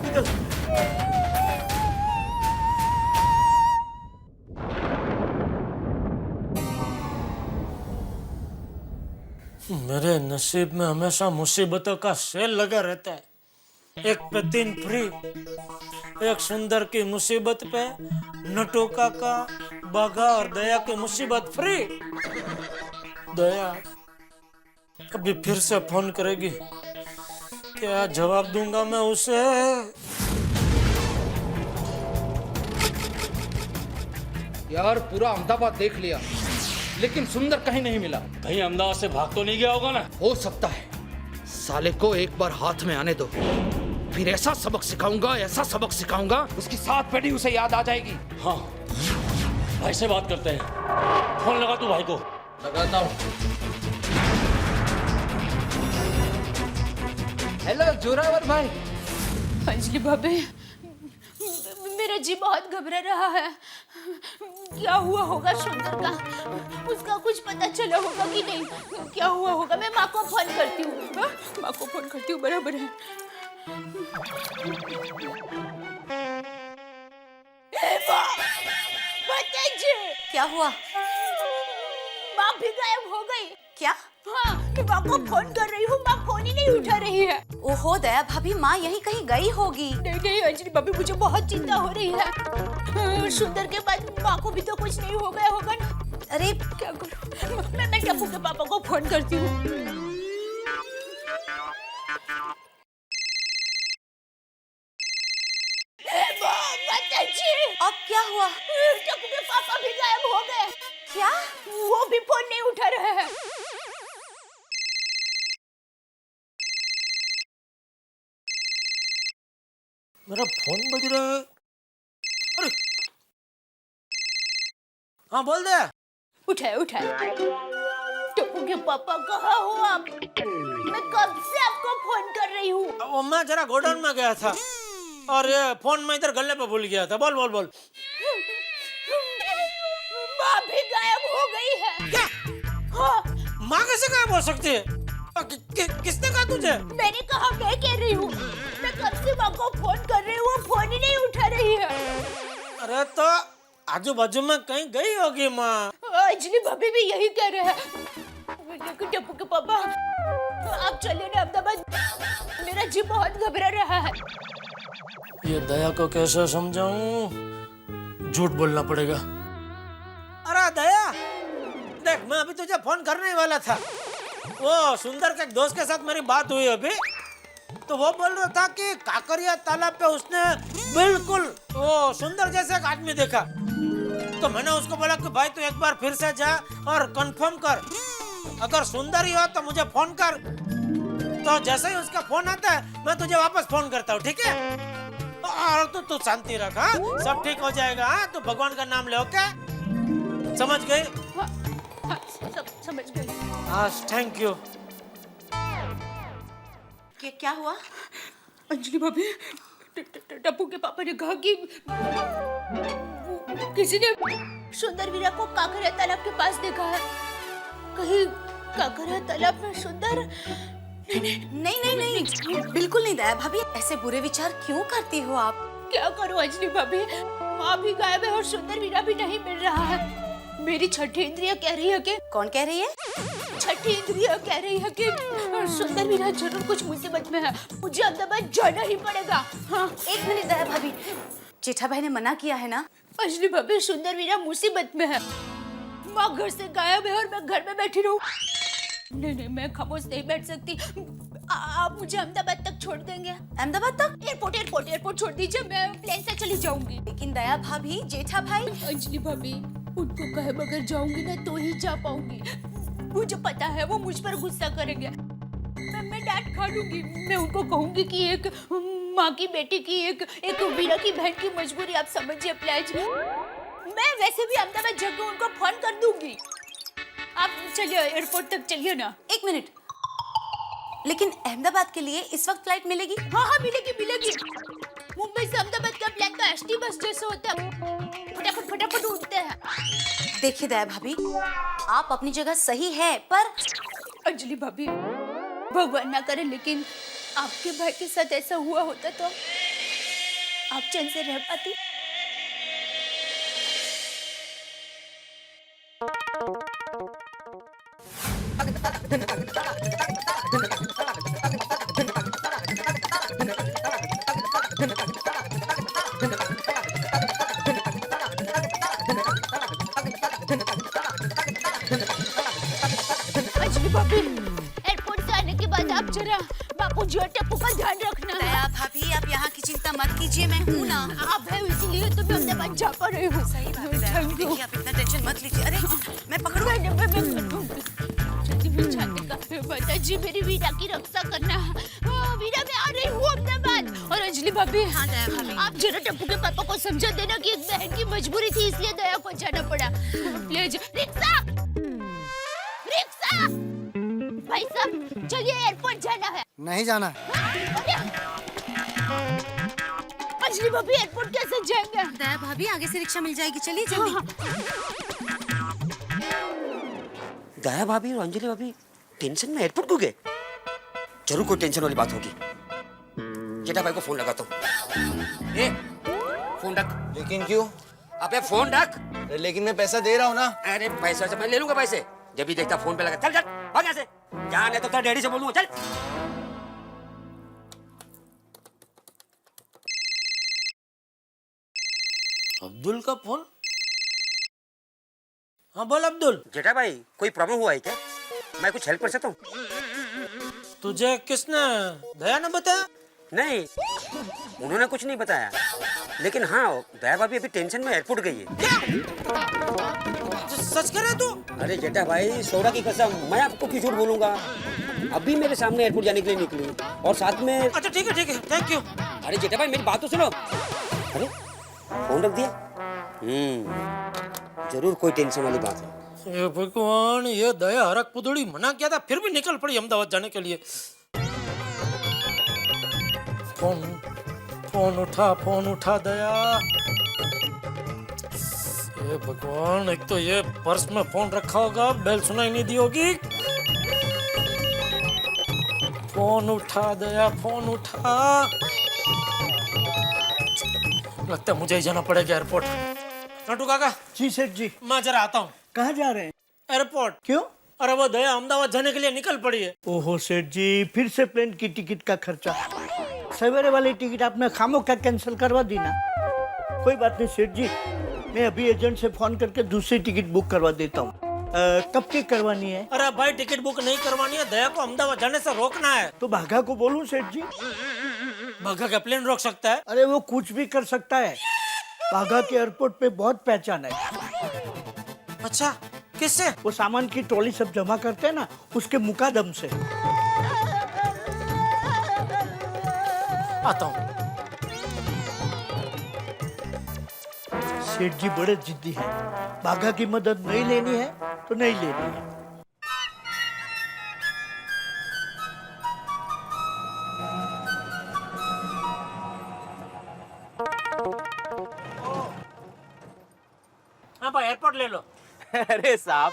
निकल। मेरे नसीब में हमेशा मुसीबतों का सेल लगा रहता है। एक पे 3 फ्री। एक सुंदर की मुसीबत पे नटू काका, बाघा और दया की मुसीबत फ्री। दया अभी फिर से फोन करेगी, क्या जवाब दूंगा मैं उसे? यार पूरा अहमदाबाद देख लिया, लेकिन सुंदर कहीं नहीं मिला। कहीं अहमदाबाद से भाग तो नहीं गया होगा ना? हो सकता है। साले को एक बार हाथ में आने दो, फिर ऐसा सबक सिखाऊंगा, ऐसा सबक सिखाऊंगा, उसकी 7 पीढ़ी उसे याद आ जाएगी। हाँ भाई से बात करते हैं। फोन लगा तू भाई को। लगाता हूँ। हेलो जोरावर भाई। अंजलि भाभी, मेरा जी बहुत घबरा रहा है। क्या हुआ होगा सुंदर का? उसका कुछ पता चला होगा कि नहीं? क्या हुआ होगा? मैं माँ को फोन करती हूँ। हाँ? माँ को फोन करती हूँ, बराबर है। क्या हुआ? माँ भी गायब हो गई। क्या? हाँ, मैं माँ को फोन कर रही हूँ, माँ फोन ही नहीं उठा रही है। ओहो दया भाभी, माँ यहीं कहीं गई होगी। नहीं नहीं अंजलि भाभी, मुझे बहुत चिंता हो रही है। सुंदर के बाद माँ को भी तो कुछ नहीं हो गया होगा ना? अरे क्या करूँ? मैं टप्पू के पापा को फोन करती हूँ। अब क्या हुआ? टप्पू के पापा भी गायब हो गए। क्या? वो भी फोन नहीं उठा रहे हैं। मेरा फोन बज रहा है। अरे हाँ बोल दे। उठाए उठाए। टप्पू के पापा कहाँ हो आप? मैं कब से आपको फोन कर रही हूँ। वो मैं जरा गोडाउन में गया था और ये फोन मैं इधर गले पे भूल गया था। बोल बोल बोल। माँ भी गायब हो गई है। क्या? हाँ। माँ कैसे गायब हो सकती है? किसने कहा तुझे? मैंने कहा, मैं कह रही हूँ। मैं कब से माँ को फोन कर रही हूँ, वो फोन ही नहीं उठा रही है। अरे तो आजू बाजू में कहीं गई होगी माँ। अंजलि भाभी भी यही कह रहे हैं। टप्पू के पापा, आप चलिए ना अहमदाबाद, मेरा जी बहुत घबरा रहा है। ये दया को कैसे समझाऊं? झूठ बोलना पड़ेगा। अरे दया देख, मैं अभी तुझे फोन करने ही वाला था। वो सुंदर के एक दोस्त के साथ मेरी बात हुई अभी, तो वो बोल रहा था कि काकरिया तालाब पे उसने बिल्कुल वो सुंदर जैसा एक आदमी देखा। तो मैंने उसको बोला कि भाई तू एक बार फिर से जा और कंफर्म कर, अगर सुंदर ही हो तो मुझे फोन कर। तो जैसे ही उसका फोन आता है मैं तुझे वापस फोन करता हूँ, ठीक है? और तू शांति रख, हाँ? सब ठीक हो जाएगा। हाँ, तू भगवान का नाम ले, ओके? समझ गई? हाँ, समझ गई। हाँ, थैंक यू। क्या हुआ? अंजलि भाभी, टप्पू के पापा ने कहा कि किसी ने सुंदर वीरा को काकरिया तालाब के पास देखा है। कहीं काकरिया तालाब में सुंदर? नहीं, बिल्कुल नहीं दया भाभी, ऐसे बुरे विचार क्यों करती हो आप? क्या करूं अंजलि भाभी, माँ भी गायब है और सुंदर वीरा भी नहीं मिल रहा है। मेरी छठी इंद्रिया कह रही है कि कौन कह रही है? छठी इंद्रिया कह रही है कि सुंदर वीरा जरूर कुछ मुसीबत में है, मुझे अहमदाबाद जाना ही पड़ेगा। हाँ, 1 मिनट दया भाभी, जेठा भाई ने मना किया है ना? अंजलि भाभी सुंदर वीरा मुसीबत में है, माँ घर से गायब है और मैं घर में बैठी रहूं? नहीं, मैं खामोश नहीं बैठ सकती। आप मुझे अहमदाबाद तक छोड़ देंगे? अहमदाबाद तक? एयरपोर्ट छोड़ दीजिए, मैं प्लेन से चली जाऊंगी। लेकिन दया भाभी, जेठा भाई। अंजलि भाभी, उनको कहे बगैर जाऊंगी ना तो ही जा पाऊंगी। मुझे पता है वो मुझ पर गुस्सा करेंगे, मैं डांट खा लूंगी। मैं उनको कहूंगी कि एक माँ की बेटी की एक वीरा की बहन की मजबूरी आप समझिए प्लीज। मैं वैसे भी अहमदाबाद जाकर उनको फोन कर दूंगी। आप चलिए एयरपोर्ट तक चलिए ना। 1 मिनट, लेकिन अहमदाबाद के लिए इस वक्त फ्लाइट मिलेगी? हाँ, मिलेगी। मुंबई से अहमदाबाद का प्लेन तो एसटी बस जैसा होता है, फटाफट उड़ते हैं। देखिए दया भाभी, आप अपनी जगह सही है, पर अंजलि भाभी, भगवान ना करे लेकिन आपके भाई के साथ ऐसा हुआ होता तो आप चैन से रह पाती? अंजलि भाभी, एयरपोर्ट से आने के बाद आप जरा बापूजी और टप्पू का ध्यान रखना। दया भाभी, आप यहाँ की चिंता मत कीजिए, मैं हूँ ना। आप है इसीलिए तो मैं अहमदाबाद जा पा रही हूँ। सही बात है दया भाभी, देखिए आप इतना टेंशन मत लीजिए। अरे मैं पकड़ूं? बता जी, मेरी वीरा की रक्षा करना। वीरा, मैं आ रही हूँ अहमदाबाद। और अंजलि भाभी, हाँ दया भाभी, आप जरा टप्पू के पापा को समझा देना कि एक बहन की मजबूरी थी इसलिए दया को जाना पड़ा। प्लीज रिक्शा भाई साहब, चलिए एयरपोर्ट जाना है। नहीं जाना। अंजलि भाभी, एयरपोर्ट कैसे जाएंगे? दया भाभी, आगे से रिक्शा मिल जाएगी, चलिए जल्दी। दया भाभी और अंजलि भाभी टेंशन में एयरपोर्ट को गए? जरूर कोई टेंशन वाली बात होगी। जेठा भाई को फोन लगाता हूँ। ए, फोन रख। लेकिन क्यों? अबे फोन रख। लेकिन मैं पैसा दे रहा हूँ ना। अरे पैसा से मैं ले लूंगा पैसे, जब भी देखता फोन पे लगा। चल भाग यहाँ से, जाने तो तेरे डैडी से बोलूंगा। चल। अब्दुल का फोन? हाँ बोल अब्दुल। जेठा भाई, कोई प्रॉब्लम हुआ है क्या? मैं कुछ हेल्प कर सकता हूँ? तुझे किसने, दया ने बताया? नहीं, उन्होंने कुछ नहीं बताया, लेकिन हाँ दया भाभी अभी टेंशन में एयरपोर्ट गई है। सच कह रहे तू? अरे जेठा भाई, सौरा की कसम, मैं आपको क्यों झूठ बोलूंगा? अभी मेरे सामने एयरपोर्ट जाने के लिए निकली और साथ में। अच्छा ठीक है, थैंक यू। अरे जेठा भाई, मेरी बात तो सुनो। अरे फोन रख दिया। जरूर कोई टेंशन वाली बात है। ये भगवान, ये दया हरक पुदड़ी मना किया था फिर भी निकल पड़ी अहमदाबाद जाने के लिए। फोन उठा दया। ये भगवान, एक तो ये पर्स में फोन रखा होगा, बेल सुनाई नहीं दी होगी। फोन उठा दया, फोन उठा। लगता है मुझे ही जाना पड़ेगा एयरपोर्ट। नटू काका। जी सेठ जी। मैं जरा आता हूँ। कहाँ जा रहे हैं? एयरपोर्ट। क्यों? अरे वो दया अहमदाबाद जाने के लिए निकल पड़ी है। ओहो सेठ जी, फिर से प्लेन की टिकट का खर्चा। सवेरे वाली टिकट आपने खामो क्या कैंसिल करवा दी ना। कोई बात नहीं सेठ जी, मैं अभी एजेंट से फोन करके दूसरी टिकट बुक करवा देता हूँ। कब की करवानी है? अरे भाई, टिकट बुक नहीं करवानी है, दया को अहमदाबाद जाने से रोकना है। तो भागा को बोलूं सेठ जी? भागा का प्लेन रोक सकता है? अरे वो कुछ भी कर सकता है। भागा के एयरपोर्ट पे बहुत पहचान है। अच्छा, किससे? वो सामान की ट्रॉली सब जमा करते हैं ना, उसके मुकादम से। आता हूँ। सेठ जी बड़े जिद्दी हैं। भागा की मदद नहीं लेनी है तो नहीं लेनी है। हाँ भाई, एयरपोर्ट एयरपोर्ट ले लो। अरे साहब,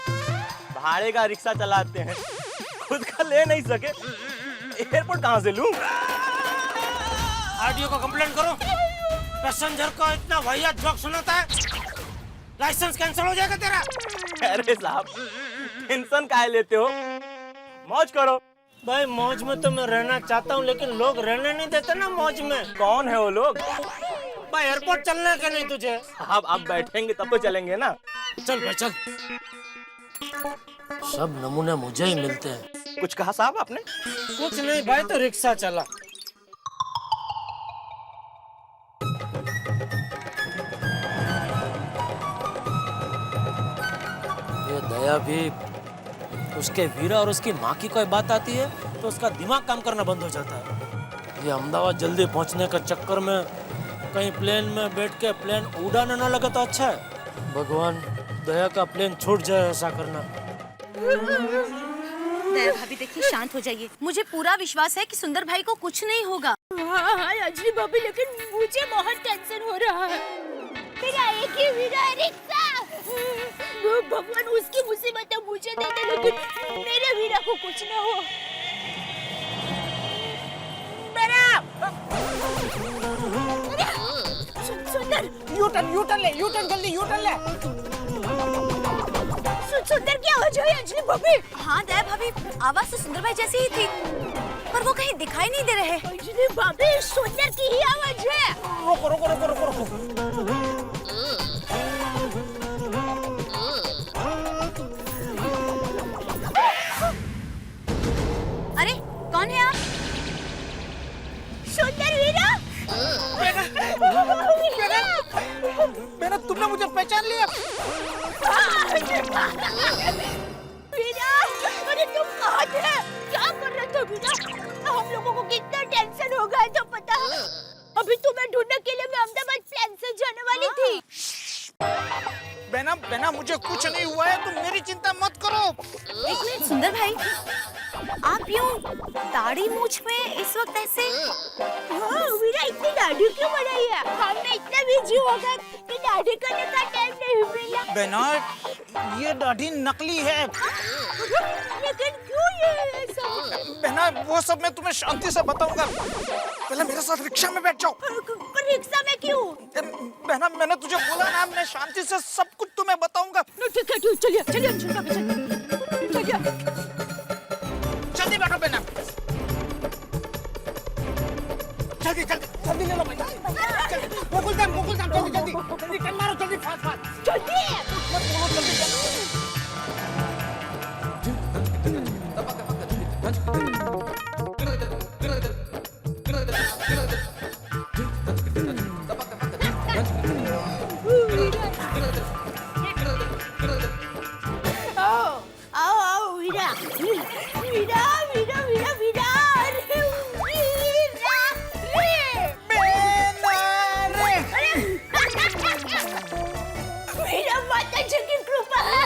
भाड़े का रिक्शा चलाते हैं, खुद का ले नहीं सके, एयरपोर्ट कहाँ से लूं? आरटीओ को कंप्लेंट करो। पैसेंजर को इतना वाहियात जोक सुनाता है, लाइसेंस कैंसिल हो जाएगा तेरा। अरे साहब, टेंशन काहे लेते हो, मौज करो। भाई मौज में तो मैं रहना चाहता हूँ, लेकिन लोग रहने नहीं देते ना मौज में। कौन है वो लोग? भाई एयरपोर्ट चलना है कि नहीं तुझे? आप बैठेंगे तब तो चलेंगे ना। चल भाई चल। सब नमूने मुझे ही मिलते हैं। कुछ कहा साहब आपने? कुछ नहीं भाई, तो रिक्शा चला। ये दया भी, उसके वीरा और उसकी माँ की कोई बात आती है तो उसका दिमाग काम करना बंद हो जाता है। ये अहमदाबाद जल्दी पहुंचने के चक्कर में कहीं प्लेन में बैठ के प्लेन उड़ाने ना लगे तो अच्छा है। भगवान, दया का प्लेन छूट जाए, ऐसा करना। दया भाभी देखिए, शांत हो जाइए। मुझे पूरा विश्वास है कि सुंदर भाई को कुछ नहीं होगा। हाँ अंजलि भाभी, लेकिन मुझे बहुत टेंशन हो रहा है। मेरा एक ही वीरा रिक्शा, भगवान उसकी मुसीबतें मुझे दे दे, लेकिन मेरे वीरा को कुछ ना हो। सुंदर, यूटर्न ले, जल्दी यूटर्न ले। सुंदर की आवाज है अंजलि भाभी। हाँ दया भाभी, आवाज तो सुंदर भाई जैसी ही थी, पर वो कहीं दिखाई नहीं दे रहे। अंजलि भाभी, सुंदर की ही आवाज है। रुको रुको रुको रुको रुको। अरे कौन है आप? सुंदर वीरा। मैंने, तुमने मुझे पहचान लिया? वीरा, अरे तुम कहाँ थे? क्या कर रहे थे वीरा? हम लोगों को कितना टेंशन हो गया था पता? अभी तुम्हें ढूंढने के लिए मैं अहमदाबाद प्लेन से जाने वाली थी। बहना मुझे कुछ नहीं हुआ है, तुम मेरी चिंता मत करो। एक मिनट सुंदर भाई, आप यूं दाढ़ी मूछ में इस वक्त ऐसे? हाँ वीरा, इतनी दाढ़ी क्यों बढ़ाई है? हमने इतना बिजी हो गए कि दाढ़ी करने का टाइम नहीं मिला। बहना, ये दाढ़ी नकली है। लेकिन क्यों ये सब? बहना, वो सब मैं तुम्हें शांति से बताऊंगा, पहले मेरे साथ रिक्शा में बैठ जाओ। पर रिक्शा में क्यों? बहना, मैंने तुझे बोला ना, मैं शांति से सब कुछ तुम्हें बताऊंगा। ठीक है, चलिए चलिए चलिए चलिए। जल्दी बैठो बहना, जल्दी जल्दी जल्दी ले लो बेटा। गोकुल धाम जल्दी जल्दी जल्दी टर्न मारो, जल्दी फास्ट जल्दी। मत बोलो, जल्दी आओ वीरा, वीरा वीरा वीरा वीरा, अरे वीरा, माता जी की कृपा है,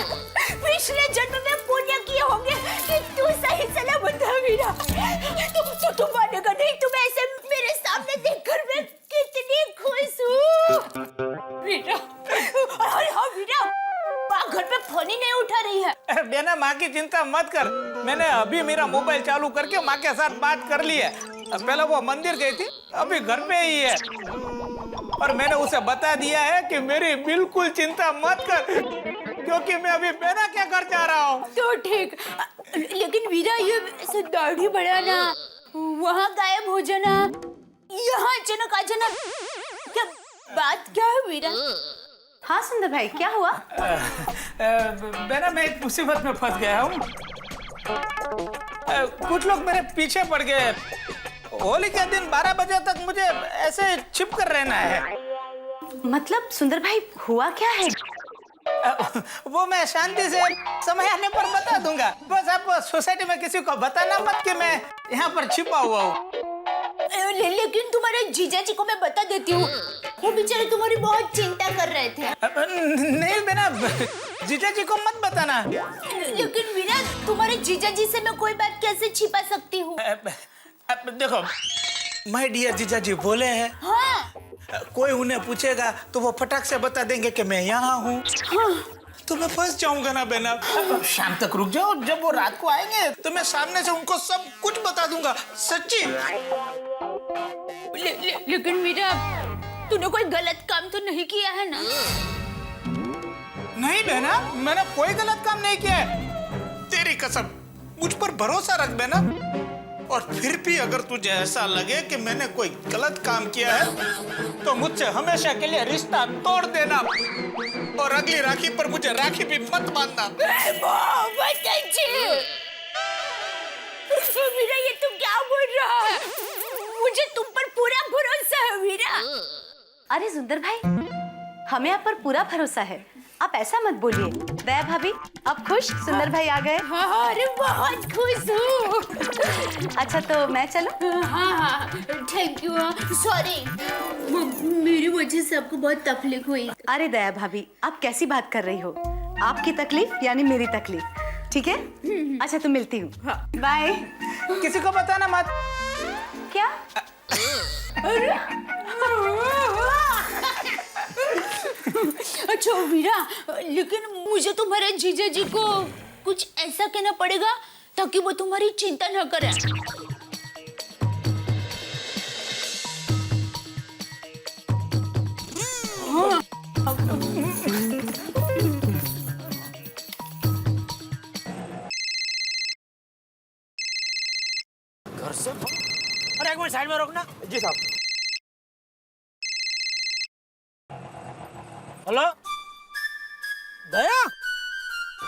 पिछले जन्म में पुण्य किए होंगे कि तू सही सलामत है वीरा। तुम मानेगा नहीं, तुम ऐसे मेरे सामने देखकर मैं कितनी खुश हूँ वीरा। अरे हाँ वीरा, माँ घर पे फोन ही नहीं उठा रही है। बेना, माँ की चिंता मत कर, मैंने अभी मेरा मोबाइल चालू करके माँ के साथ बात कर ली है। पहले वो मंदिर गई थी, अभी घर पे ही है, और मैंने उसे बता दिया है कि मेरी बिल्कुल चिंता मत कर, क्योंकि मैं अभी बेना क्या घर जा रहा हूँ। तो ठीक, लेकिन वीरा ये ऐसे दाढ़ी बढ़ाना, वहाँ गायब हो जाना, यहाँ अचानक आ जाना, क्या बात क्या है वीरा? हाँ सुंदर भाई, क्या हुआ? बेना, मैं एक मुसीबत में फंस गया हूँ। कुछ लोग मेरे पीछे पड़ गए। होली के दिन 12 बजे तक मुझे ऐसे छिप कर रहना है। मतलब सुंदर भाई, हुआ क्या है? वो मैं शांति से समय आने पर बता दूंगा, बस आप सोसाइटी में किसी को बताना मत कि मैं यहाँ पर छिपा हुआ हूँ। लेकिन तुम्हारे जीजा जी को मैं बता देती हूँ, वो बेचारे तुम्हारी बहुत चिंता कर रहे थे। नहीं बेना, जीजा जी को मत बताना। लेकिन वीरा, तुम्हारे जीजा जी से मैं कोई बात कैसे छिपा सकती हूँ? देखो, माय डियर जीजा जी बोले हैं। हाँ। कोई उन्हें पूछेगा तो वो फटाक से बता देंगे कि मैं यहाँ हूँ। हाँ। तो मैं फंस जाऊंगा ना बेना। शाम तक रुक जाओ, जब वो रात को आएंगे तो मैं सामने से उनको सब कुछ बता दूंगा, सच्ची। लेकिन मीरा, तूने कोई गलत काम तो नहीं किया है ना? नहीं बेना, मैंने कोई गलत काम नहीं किया है। तेरी कसम, मुझ पर भरोसा रख बेना। और फिर भी अगर तुझे ऐसा लगे कि मैंने कोई गलत काम किया है तो मुझसे हमेशा के लिए रिश्ता तोड़ देना, और अगली राखी पर मुझे राखी भी मत बांधना। मीरा, ये तू क्या बोल रहा है? मुझे तुम पर पूरा भरोसा है मीरा। अरे सुंदर भाई, हमें आप पर पूरा भरोसा है, आप ऐसा मत बोलिए। दया भाभी, आप खुश? सुंदर भाई आ गए? हाँ, अरे बहुत खुश हूँ। अच्छा तो मैं चलूं? हाँ, थैंक यू। सॉरी, मेरी वजह से आपको बहुत तकलीफ हुई। अरे दया भाभी, आप कैसी बात कर रही हो? आपकी तकलीफ यानी मेरी तकलीफ, ठीक है? अच्छा तो मिलती हूँ, बाय। किसी को बताना मत। क्या? अच्छा मीरा, लेकिन मुझे तुम्हारे जीजा जी को कुछ ऐसा कहना पड़ेगा ताकि वो तुम्हारी चिंता न करें। घर से अरे एक मिनट साइड में रोकना। जी साहब। हेलो दया,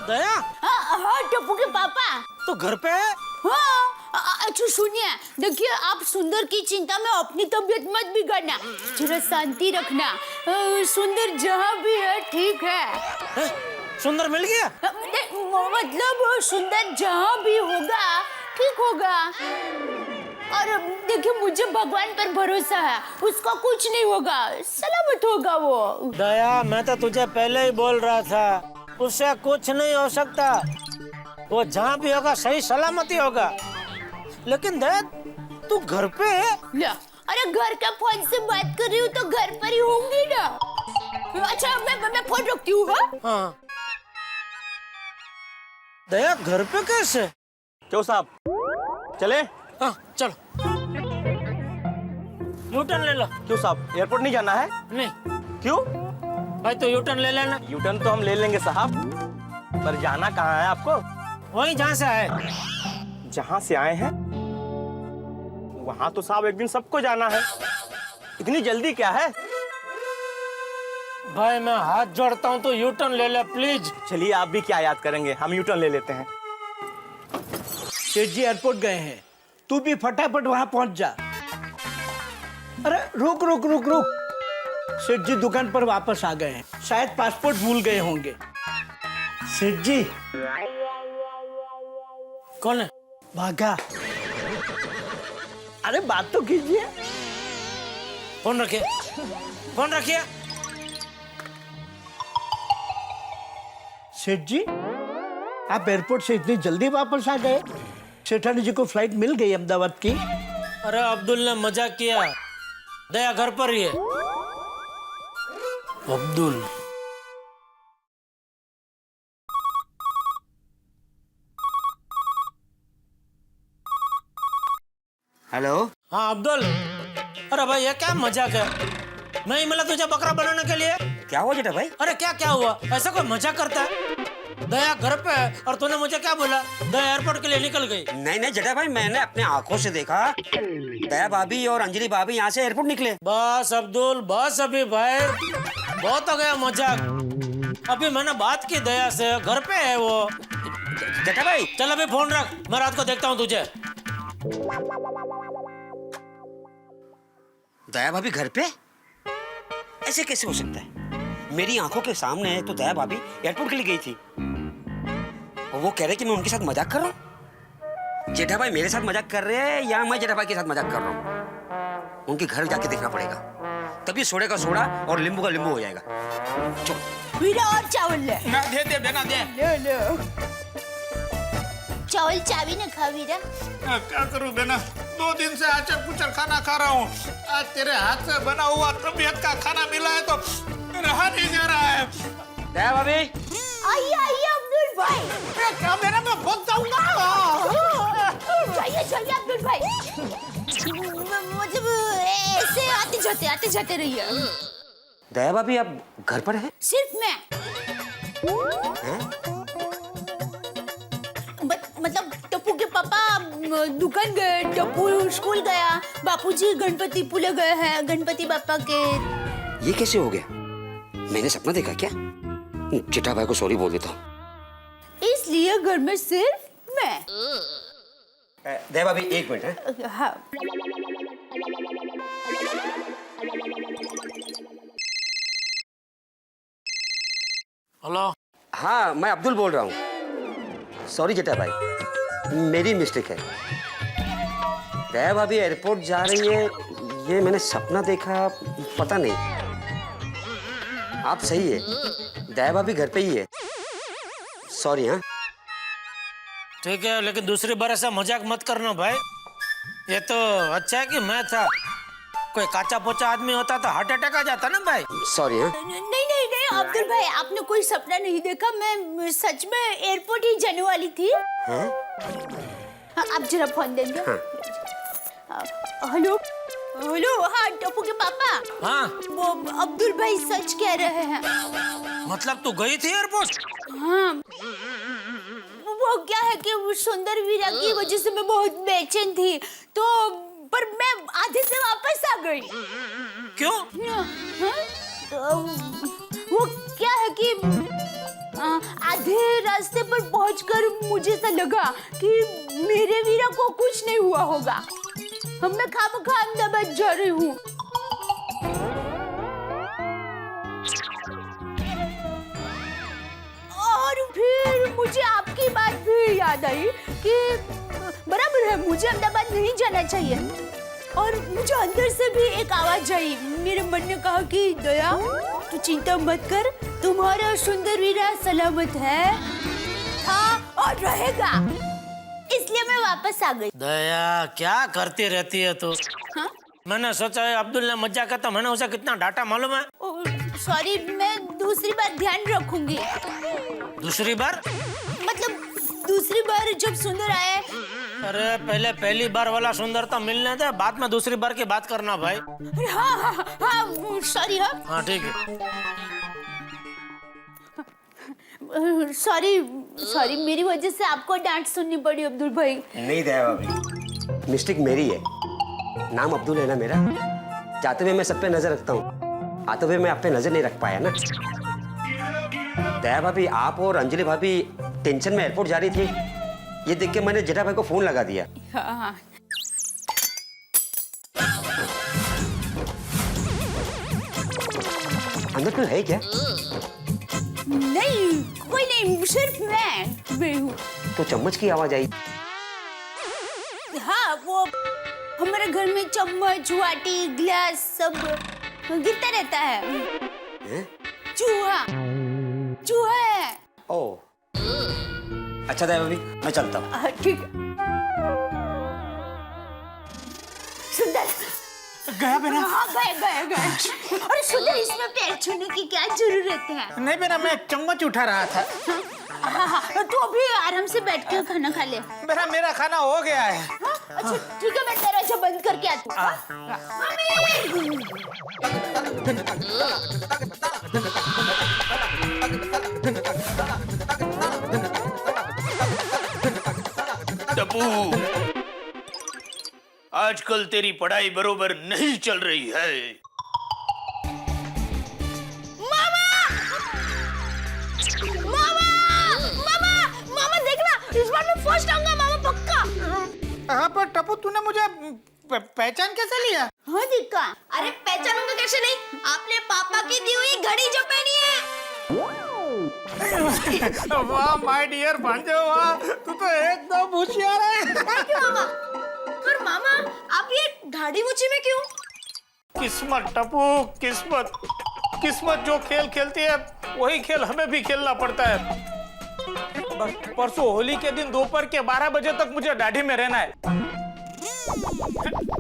दया। हाँ, टप्पू के पापा तो घर पे है? हाँ, अच्छा सुनिए, देखिए आप सुंदर की चिंता में अपनी तबीयत मत बिगाड़ना, जरा शांति रखना। सुंदर जहाँ भी है ठीक है। सुंदर मिल गया? मतलब सुंदर जहाँ भी होगा ठीक होगा। और देखिए मुझे भगवान पर भरोसा है, उसका कुछ नहीं होगा, सलामत होगा वो। दया, मैं तो तुझे पहले ही बोल रहा था, उससे कुछ नहीं हो सकता, वो जहाँ भी होगा सही सलामती होगा। लेकिन दया, तू घर पे है? अरे घर का फोन से बात कर रही हूँ तो घर पर ही होंगी ना। अच्छा मैं फोन रखती हूँ। हाँ। दया घर पे कैसे? क्यों साहब, चले? हाँ चलो। यूटर्न ले लो। क्यों साहब, एयरपोर्ट नहीं जाना है? नहीं। क्यों? भाई तो यूटर्न ले लेना। यूटर्न तो हम ले लेंगे साहब, पर जाना कहाँ है आपको? वहीं जहाँ से आए। जहाँ से आए हैं वहाँ तो साहब एक दिन सबको जाना है, इतनी जल्दी क्या है? भाई मैं हाथ जोड़ता हूँ तो यूटर्न ले ले प्लीज। चलिए आप भी क्या याद करेंगे, हम यूटर्न ले लेते हैं। सेठ जी एयरपोर्ट गए हैं, तू भी फटाफट वहां पहुंच जा। अरे रुक रुक रुक रुक, सेठ जी दुकान पर वापस आ गए हैं, शायद पासपोर्ट भूल गए होंगे। सेठ जी। कौन है? भागा। अरे बात तो कीजिए। फोन रखिए, फोन रखिए। सेठ जी, आप एयरपोर्ट से इतनी जल्दी वापस आ गए? सेठानी जी को फ्लाइट मिल गई अहमदाबाद की? अरे अब्दुल ने मजाक किया, दया घर पर ही है। अब्दुल। हेलो। हाँ अब्दुल। अरे भाई ये क्या मजाक है? मैं ही मिला तुझे बकरा बनाने के लिए। क्या हुआ जेठा भाई? अरे क्या क्या हुआ? ऐसा कोई मजाक करता है? दया घर पे है और तूने मुझे क्या बोला? दया एयरपोर्ट के लिए निकल गई। नहीं नहीं जेठा भाई, मैंने अपने आंखों से देखा, दया भाभी और अंजलि भाभी यहाँ से एयरपोर्ट निकले। बस अब्दुल बस, अभी भाई बहुत हो गया मजाक। अभी मैंने बात की दया से, घर पे है वो। जेठा भाई चल अभी फोन रख, मैं रात को देखता हूँ तुझे। दया भाभी घर पे? ऐसे कैसे हो सकता है? मेरी आंखों के सामने तो दया भाभी एयरपोर्ट के लिए गई थी और वो कह रहे कि मैं उनके साथ मजाक कर रहा हूँ। जेठा भाई मेरे साथ मजाक कर रहे हैं या मैं जेठा भाई के साथ मजाक कर रहा हूँ? उनके घर जाके देखना पड़ेगा, तभी सोडे का सोडा और लींबू का लींबू हो जाएगा। चलो वीरा और चावल ले। ना दे दे बेना दे। ले चावल चावी न खा वीरा। क्या करूं बेना, 2 दिन से आचर कुचर खाना खा रहा हूँ, आज तेरे हाथ से बना हुआ तबीयत का खाना मिला है तो रहा नहीं जा रहा है। दया भाभी। आइए आइए अब्दुल भाई। क्या मेरा मैं भाग जाऊंगा। जाइए जाइए अब्दुल भाई। मतलब ऐसे आते जाते रहिए। दया भाभी आप घर पर हैं? सिर्फ मैं। मतलब टप्पू के पापा दुकान गए, टप्पू स्कूल गया, बापूजी गणपति पुले गए हैं, गणपति बापा के। ये कैसे हो गया? मैंने सपना देखा क्या? जेठा भाई को सॉरी बोल देता हूँ। इसलिए घर में सिर्फ मैं। दया भाभी एक मिनट है। हाँ। हेलो। हाँ मैं अब्दुल बोल रहा हूँ। सॉरी जेठा भाई, मेरी मिस्टेक है। दया भाभी एयरपोर्ट जा रही है, ये मैंने सपना देखा, पता नहीं। आप सही है, दया भाभी घर पे ही है। सॉरी। हाँ ठीक है, लेकिन दूसरी बार ऐसा मजाक मत करना भाई। ये तो अच्छा है कि मैं था, कोई काचा पोचा आदमी होता तो हार्ट अटैक आ जाता ना भाई। सॉरी। हाँ नहीं अब्दुल भाई, आपने कोई सपना नहीं देखा, मैं सच में एयरपोर्ट ही जाने वाली थी। हाँ, आप जरा फोन देंगे। Hello hello. हाँ टप्पू के पापा। हाँ वो अब्दुल भाई सच कह रहे हैं। मतलब तू गई थी एयरपोर्ट? हाँ वो क्या है कि सुंदर वीरा की वजह से मैं बहुत बेचैन थी, तो पर मैं आधे से वापस आ गई। क्यों? वो क्या है कि आधे रास्ते पर पहुंचकर मुझे ऐसा लगा कि मेरे वीरा को कुछ नहीं हुआ होगा। मैं खामखा अहमदाबाद जा रही हूँ। और फिर मुझे आपकी बात भी याद आई कि बराबर है, मुझे अहमदाबाद नहीं जाना चाहिए। और मुझे अंदर से भी एक आवाज आई, मेरे मन ने कहा कि दया तू चिंता मत कर, तुम्हारा सुंदर वीरा सलामत है, था और रहेगा। इसलिए मैं वापस आ गई। दया क्या करती रहती है तू? हाँ? मैंने सोचा है अब्दुल ने मजाक करता, मैंने उसे कितना डांटा मालूम है? सॉरी, मैं दूसरी बार ध्यान रखूंगी। दूसरी बार? मतलब दूसरी बार जब सुंदर आए। अरे पहले पहली बार वाला सुंदरता मिलने दे, बाद में दूसरी बार की बात करना भाई। हाँ सॉरी। हाँ ठीक है। सॉरी मेरी वजह से आपको डांट सुननी पड़ी अब्दुल भाई। नहीं दया भाभी, मिस्टेक मेरी है। नाम अब्दुल है ना मेरा, जाते हुए मैं सब पे नजर रखता हूँ, आते हुए मैं आप पे नजर नहीं रख पाया ना। दया भाभी आप और अंजलि भाभी टेंशन में एयरपोर्ट जा रही थी, ये देख के मैंने जेठा भाई को फोन लगा दिया। हाँ। अंदर कोई है क्या? नहीं कोई नहीं, सिर्फ मैं हूँ। तो चम्मच की आवाज आई। हाँ वो हमारे घर में चम्मच वाटी गिलास सब गिरता रहता है। चूहा है। ओह अच्छा दया भाभी, मैं चलता हूँ। ठीक है। सुंदर गया बेटा? हाँ गए। अरे सुंदर, इसमें पैर छूने की क्या जरूरत है? नहीं बेटा, मैं चम्मच उठा रहा था। हाँ तो अभी आराम से बैठ के खाना खा ले। बेटा मेरा खाना हो गया है। अच्छा ठीक है, मैं दरवाजा बंद करके आती हूँ। टप्पू, आजकल तेरी पढ़ाई बरोबर नहीं चल रही है। मामा देखना, इस बार मैं फर्स्ट आऊंगा मामा, पक्का। हाँ पर टप्पू तूने मुझे पहचान कैसे लिया? हाँ दिक्का। अरे पहचानूंगा कैसे नहीं, आपने पापा की दी हुई घड़ी जो पहनी है। वाह माय डियर भांजे, वाह तू तो एकदम होशियार है। थैंक यू मामा। पर मामा आप ये ढाड़ी मुची में क्यों? किस्मत टप्पू, किस्मत जो खेल खेलती है वही खेल हमें भी खेलना पड़ता है। बस परसों होली के दिन दोपहर के 12 बजे तक मुझे दाढ़ी में रहना है।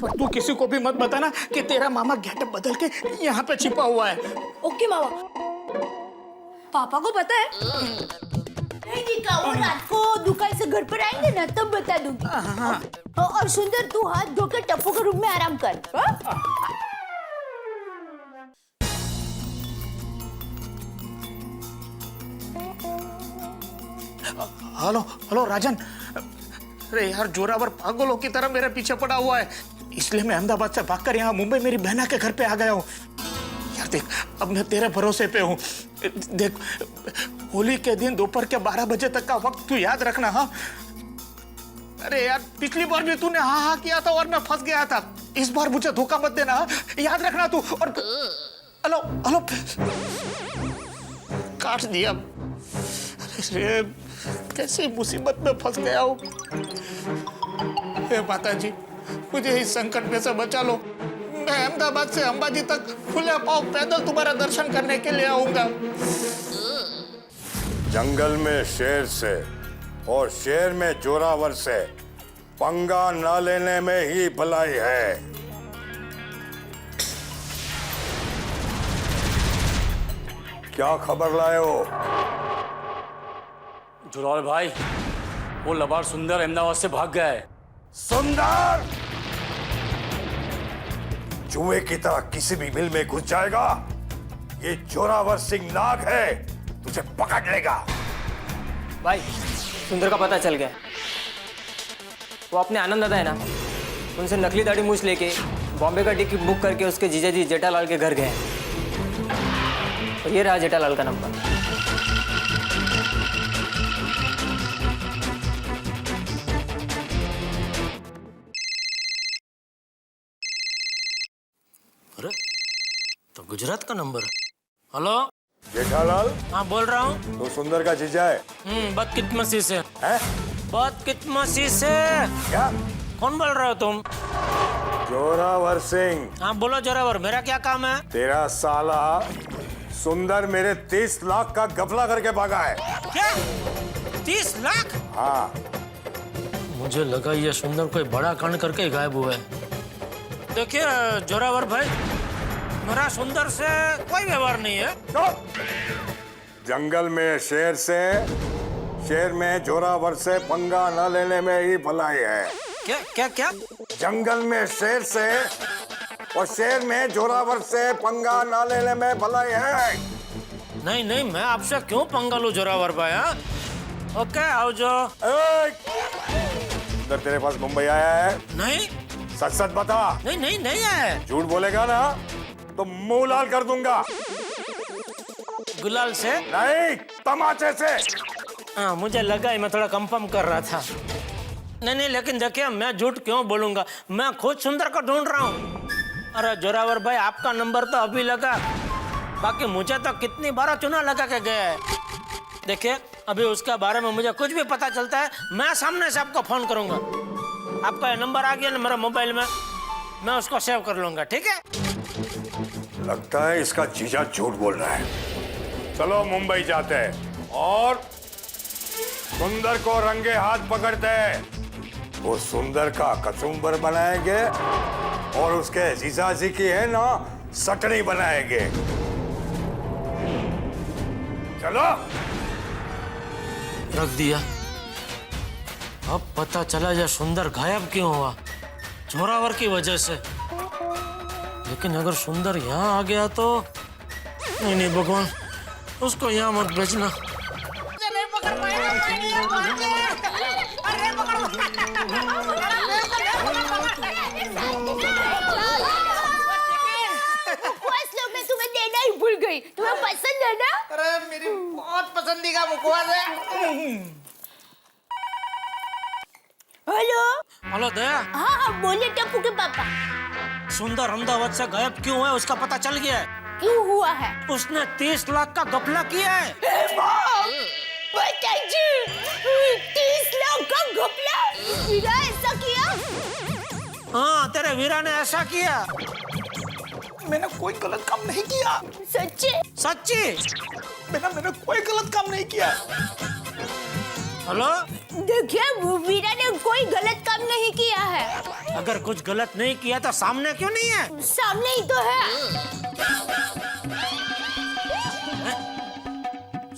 पर तू किसी को भी मत बताना कि तेरा मामा गेटअप बदल के यहाँ पे छिपा हुआ है। ओके मामा। पापा को पता है? नहीं दिखा, वो रात को दुकान से घर पर आएंगे ना तब बता दूंगी। और सुंदर तू हाथ धो के टप्पू के रूम में आराम कर। हेलो हेलो राजन, अरे यार जोरावर पागलों की तरह मेरे पीछे पड़ा हुआ है, इसलिए मैं अहमदाबाद से भागकर यहाँ मुंबई मेरी बहना के घर पे आ गया हूँ। यार देख, अब मैं तेरे भरोसे पे हूँ। देख, होली के दिन दोपहर के 12 बजे तक का वक्त तू याद रखना। हाँ, अरे यार पिछली बार भी तूने हाँ हाँ किया था और मैं फंस गया था, इस बार मुझे धोखा मत देना। हाँ? याद रखना तू। और हेलो हेलो, काट दिया। अरे कैसी मुसीबत में फंस गया हूँ। हे माता जी, मुझे इस संकट में से बचा लो। मैं अहमदाबाद से अंबाजी तक खुले पांव पैदल तुम्हारा दर्शन करने के लिए आऊंगा। जंगल में शेर से और शेर में जोरावर से पंगा न लेने में ही भलाई है। क्या खबर लाए हो? जोरावर भाई, वो लबार सुंदर अहमदाबाद से भाग गया है। सुंदर जुए की तरह किसी भी मिल में घुस जाएगा। ये जोरावर सिंह नाग है, तुझे पकड़ लेगा। भाई, सुंदर का पता चल गया। वो अपने आनंद दादा है ना, उनसे नकली दाढ़ी मूछ लेके बॉम्बे का टिकट बुक करके उसके जीजाजी जेठालाल के घर गए। और ये रहा जेठालाल का नंबर। अरे तो गुजरात का नंबर। हेलो जेठालाल। हाँ बोल रहा हूँ। तो सुंदर का जीजा है? बदकिस्मती से। हैं? बदकिस्मती से। क्या? कौन बोल रहे हो तुम? जोरावर सिंह। हाँ बोलो जोरावर, मेरा क्या काम है? तेरा साला सुंदर मेरे 30 लाख का गफला करके भागा है। क्या? 30 लाख? हाँ। मुझे लगा ये सुंदर कोई बड़ा कांड करके ही गायब हुआ है। देखिए जोरावर भाई, मेरा सुंदर से कोई व्यवहार नहीं है। जंगल में शेर से, शेर में जोरावर से पंगा न लेने में ही भलाई है। क्या क्या क्या? जंगल में शेर से और शेर में जोरावर से पंगा न लेने में भलाई है। नहीं नहीं, मैं आपसे क्यों पंगा लूं जोरावर भाई? हाँ ओके, आओ जो। सुंदर तेरे पास मुंबई आया है? नहीं। सच सच बता। नहीं नहीं नहीं है। झूठ बोलेगा ना तो मुंह लाल कर दूंगा। गुलाल से? नहीं, तमाचे से। हाँ मुझे लगा ही, मैं थोड़ा कंफर्म कर रहा था। नहीं नहीं, लेकिन देखिए मैं झूठ क्यों बोलूंगा, मैं खुद सुंदर को ढूंढ रहा हूँ। अरे जोरावर भाई, आपका नंबर तो अभी लगा, बाकी मुझे तो कितनी बार चुना लगा के गया है। देखिए अभी उसके बारे में मुझे कुछ भी पता चलता है, मैं सामने से आपको फोन करूंगा। आपका नंबर आ गया ना मेरे मोबाइल में, मैं उसको सेव कर लूंगा, ठीक है? लगता है इसका जीजा झूठ बोल रहा है। चलो मुंबई जाते हैं और सुंदर को रंगे हाथ पकड़ते हैं। वो सुंदर का कचुम्बर बनाएंगे और उसके जीजाजी की है ना सटनी बनाएंगे। चलो। रख दिया। अब पता चला यह सुंदर गायब क्यों हुआ, जोरावर की वजह से। लेकिन अगर सुंदर यहाँ आ गया तो नहीं नहीं भगवान, उसको यहाँ मत भेजना। मैं तुम्हें देना ही भूल गई। तुम्हें पसंद है ना? अरे मेरी बहुत पसंदीदा मुखवास है। हेलो हेलो दया। हाँ हाँ बोलिए टप्पू के पापा। सुंदर अहमदाबाद से गायब क्यों है उसका पता चल गया है। क्यों हुआ है? उसने 30 लाख का घपला किया है। बताइए, 30 लाख का घपला? वीरा ऐसा किया? हाँ तेरे वीरा ने ऐसा किया। मैंने कोई गलत काम नहीं किया। सच्ची? सच्ची? मैंने कोई गलत काम नहीं किया। हेलो देखिए, वीरा ने कोई गलत काम नहीं किया है। अगर कुछ गलत नहीं किया तो सामने क्यों नहीं है? सामने ही तो है।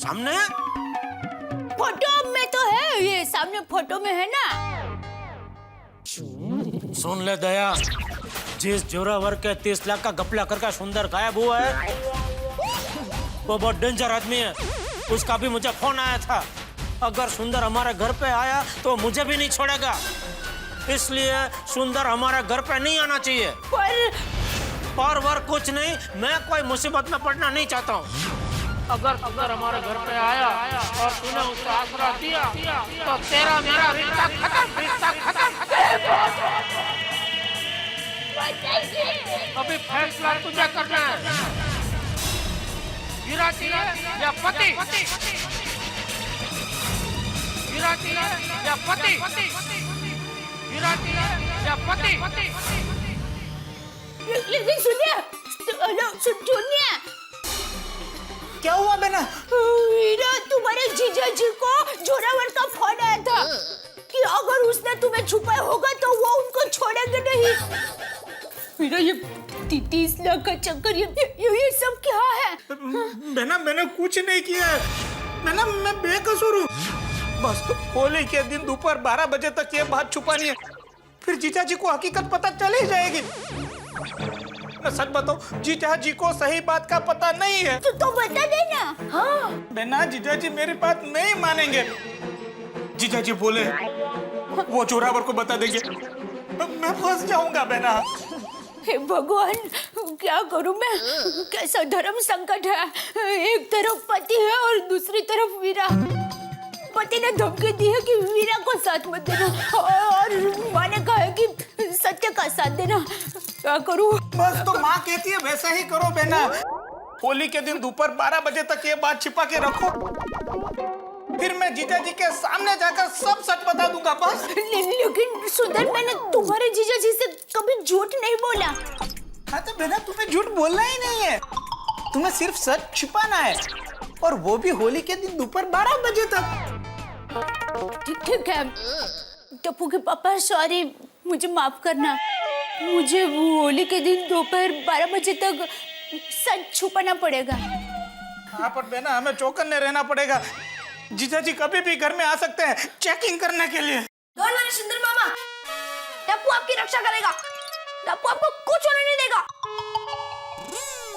सामने है? फोटो में तो है, ये सामने फोटो में है ना। सुन ले दया, जिस जोरावर के 30 लाख का घपला करके सुंदर गायब हुआ है, वो बहुत डेंजर आदमी है। उसका भी मुझे फोन आया था, अगर सुंदर हमारे घर पे आया तो मुझे भी नहीं छोड़ेगा, इसलिए सुंदर हमारे घर पे नहीं आना चाहिए। पर वर कुछ नहीं, मैं कोई मुसीबत में पड़ना नहीं चाहता हूँ। अगर सुंदर हमारे घर पे आया और तूने उसे आसरा दिया तो तेरा मेरा रिश्ता खत्म, रिश्ता खत्म। अभी फैसला तुझे करना है, विराटी है या पति, विराटी है या पति, विराटी है या पति। लेकिन सुनिए, क्या हुआ बेना? वीरा, तुम्हारे जीजा जी को जोरावर का फोन आया था कि अगर उसने तुम्हें छुपाया होगा तो वो उनको छोड़ेंगे नहीं। वीरा, ये 30 लाख का चक्कर, ये सब क्या है? बेना, मैंने कुछ नहीं किया है बेना, मैं बेकसूर हूँ। बस होली के दिन दोपहर 12 बजे तक ये बात छुपानी है, फिर जीजा जी को हकीकत पता चल ही जाएगी। मैं सच बताऊं, जीजा जी को सही बात का पता नहीं है। तो बता देना। हाँ बेना, जीजा जी मेरी बात नहीं मानेंगे। जीजा जी बोले वो जोरावर को बता देंगे, मैं फंस जाऊंगा बेना। हे भगवान, क्या करूं मैं? कैसा धर्म संकट है। एक तरफ पति है और दूसरी तरफ वीरा। पति ने धमकी दी है कि वीरा को साथ मत देना, और माँ ने कहा है कि सत्य का साथ देना। क्या करूं? बस तो माँ कहती है वैसा ही करो बेना। होली के दिन दोपहर 12 बजे तक ये बात छिपा के रखो, फिर मैं जीजा जी के सामने जाकर सब सच बता दूंगा। बस। लेकिन सुंदर, मैंने तुम्हारे जीजा जी से कभी झूठ नहीं बोला। हाँ तो बेना, तुम्हें झूठ बोलना ही नहीं है, तुम्हें सिर्फ सच छिपाना है, और वो भी होली के दिन दोपहर 12 बजे तक। ठीक है टप्पू के पापा, सॉरी, मुझे माफ करना। मुझे होली के दिन दोपहर 12 बजे तक सच छुपाना पड़ेगा। हाँ पर बेना, हमें चौकन्ने रहना पड़ेगा। जीजा जी कभी भी घर में आ सकते हैं चेकिंग करने के लिए। डोंट वरी सुंदर मामा, टप्पू आपकी रक्षा करेगा। टप्पू आपको कुछ होने नहीं देगा,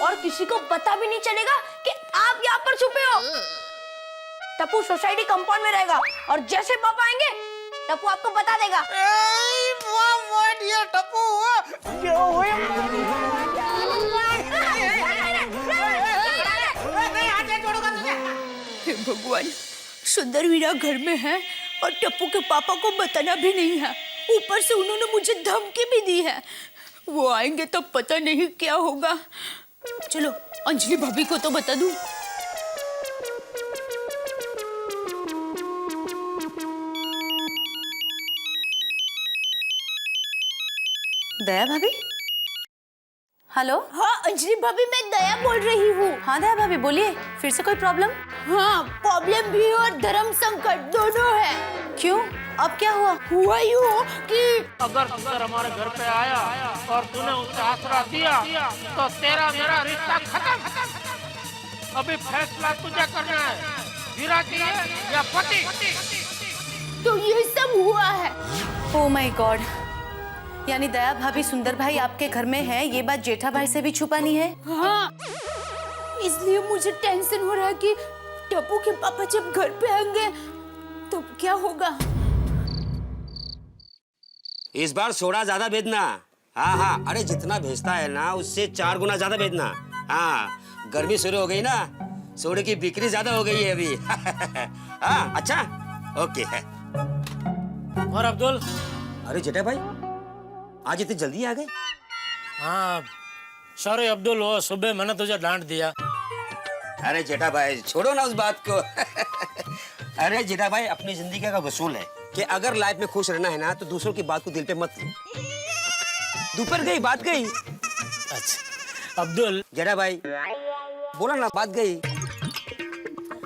और किसी को पता भी नहीं चलेगा कि आप यहाँ पर छुपे हो। टप्पू सोसाइटी कंपाउंड में रहेगा, और जैसे पापा आएंगे टप्पू आपको बता देगा। हे भगवान, सुंदर वीरा घर में है और टप्पू के पापा को बताना भी नहीं है। ऊपर से उन्होंने मुझे धमकी भी दी है। वो आएंगे तो पता नहीं क्या होगा। चलो अंजलि भाभी को तो बता दूं। दया भाभी? हेलो। हाँ अंजलि भाभी, मैं दया बोल रही हूँ। हाँ दया भाभी बोलिए, फिर से कोई प्रॉब्लम? हाँ, प्रॉब्लम भी और धर्म संकट दोनों है। क्यों, अब क्या हुआ? हुआ यूँ कि अगर सुंदर हमारे घर पे आया और तूने उसे आसरा दिया तो तेरा मेरा रिश्ता खत्म। अभी फैसला तुझे करना है, विराटी है या पति। तो ये सब हुआ है। ओह माय गॉड, यानी दया भाभी सुंदर भाई आपके घर में है, ये बात जेठा भाई से भी छुपानी है? हाँ, इसलिए मुझे टेंशन हो रहा है कि टप्पू के पापा जब घर पे आएंगे तो क्या होगा। इस बार सोडा ज्यादा भेजना। हाँ हाँ, अरे जितना भेजता है ना उससे 4 गुना ज्यादा भेजना। हाँ, गर्मी शुरू हो गई ना, सोडे की बिक्री ज्यादा हो गई है अभी। हाँ अच्छा, ओके है। और अब्दुल? अरे जेठा भाई, आज इतनी जल्दी आ गए? हाँ सॉरी अब्दुल, वो सुबह मैंने तुझे डांट दिया। अरे जेठा भाई छोड़ो ना उस बात को। अरे जेठा भाई, अपनी जिंदगी का वसूल है कि अगर लाइफ में खुश रहना है ना तो दूसरों की बात को दिल पे मत लो। दोपहर गई बात गई। अच्छा अब्दुल। जेठा भाई बोला ना, बात गई।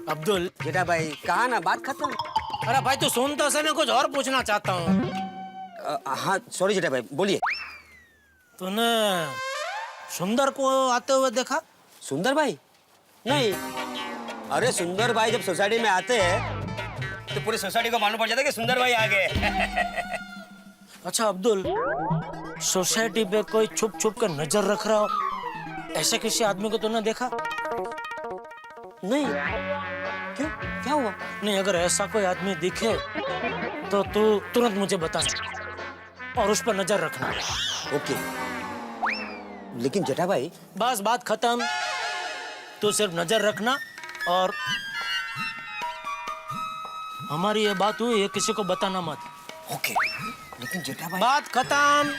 अब्दुल। जेठा भाई कहा ना, बात खत्म। अरे भाई तू सुन तो सही, मैं कुछ और पूछना चाहता हूँ। हाँ सॉरी जेठा भाई, बोलिए। तूने सुंदर को आते हुए देखा? सुंदर भाई? नहीं। अरे सुंदर भाई जब सोसाइटी में आते हैं तो पूरी सोसाइटी को मालूम पड़ जाता है कि सुंदर भाई आ गए। अच्छा अब्दुल, सोसाइटी पे कोई छुप छुप कर नजर रख रहा हो, ऐसे किसी आदमी को तूने देखा? नहीं। क्यों, क्या हुआ? नहीं, अगर ऐसा कोई आदमी दिखे तो तू तुरंत मुझे बता और उस पर नजर रखना। ओके। लेकिन जेठा भाई, बस बात खत्म। तू सिर्फ नजर रखना और हमारी ये बात हुई, ये किसी को बताना मत। ओके। लेकिन जेठा भाई, बात खत्म।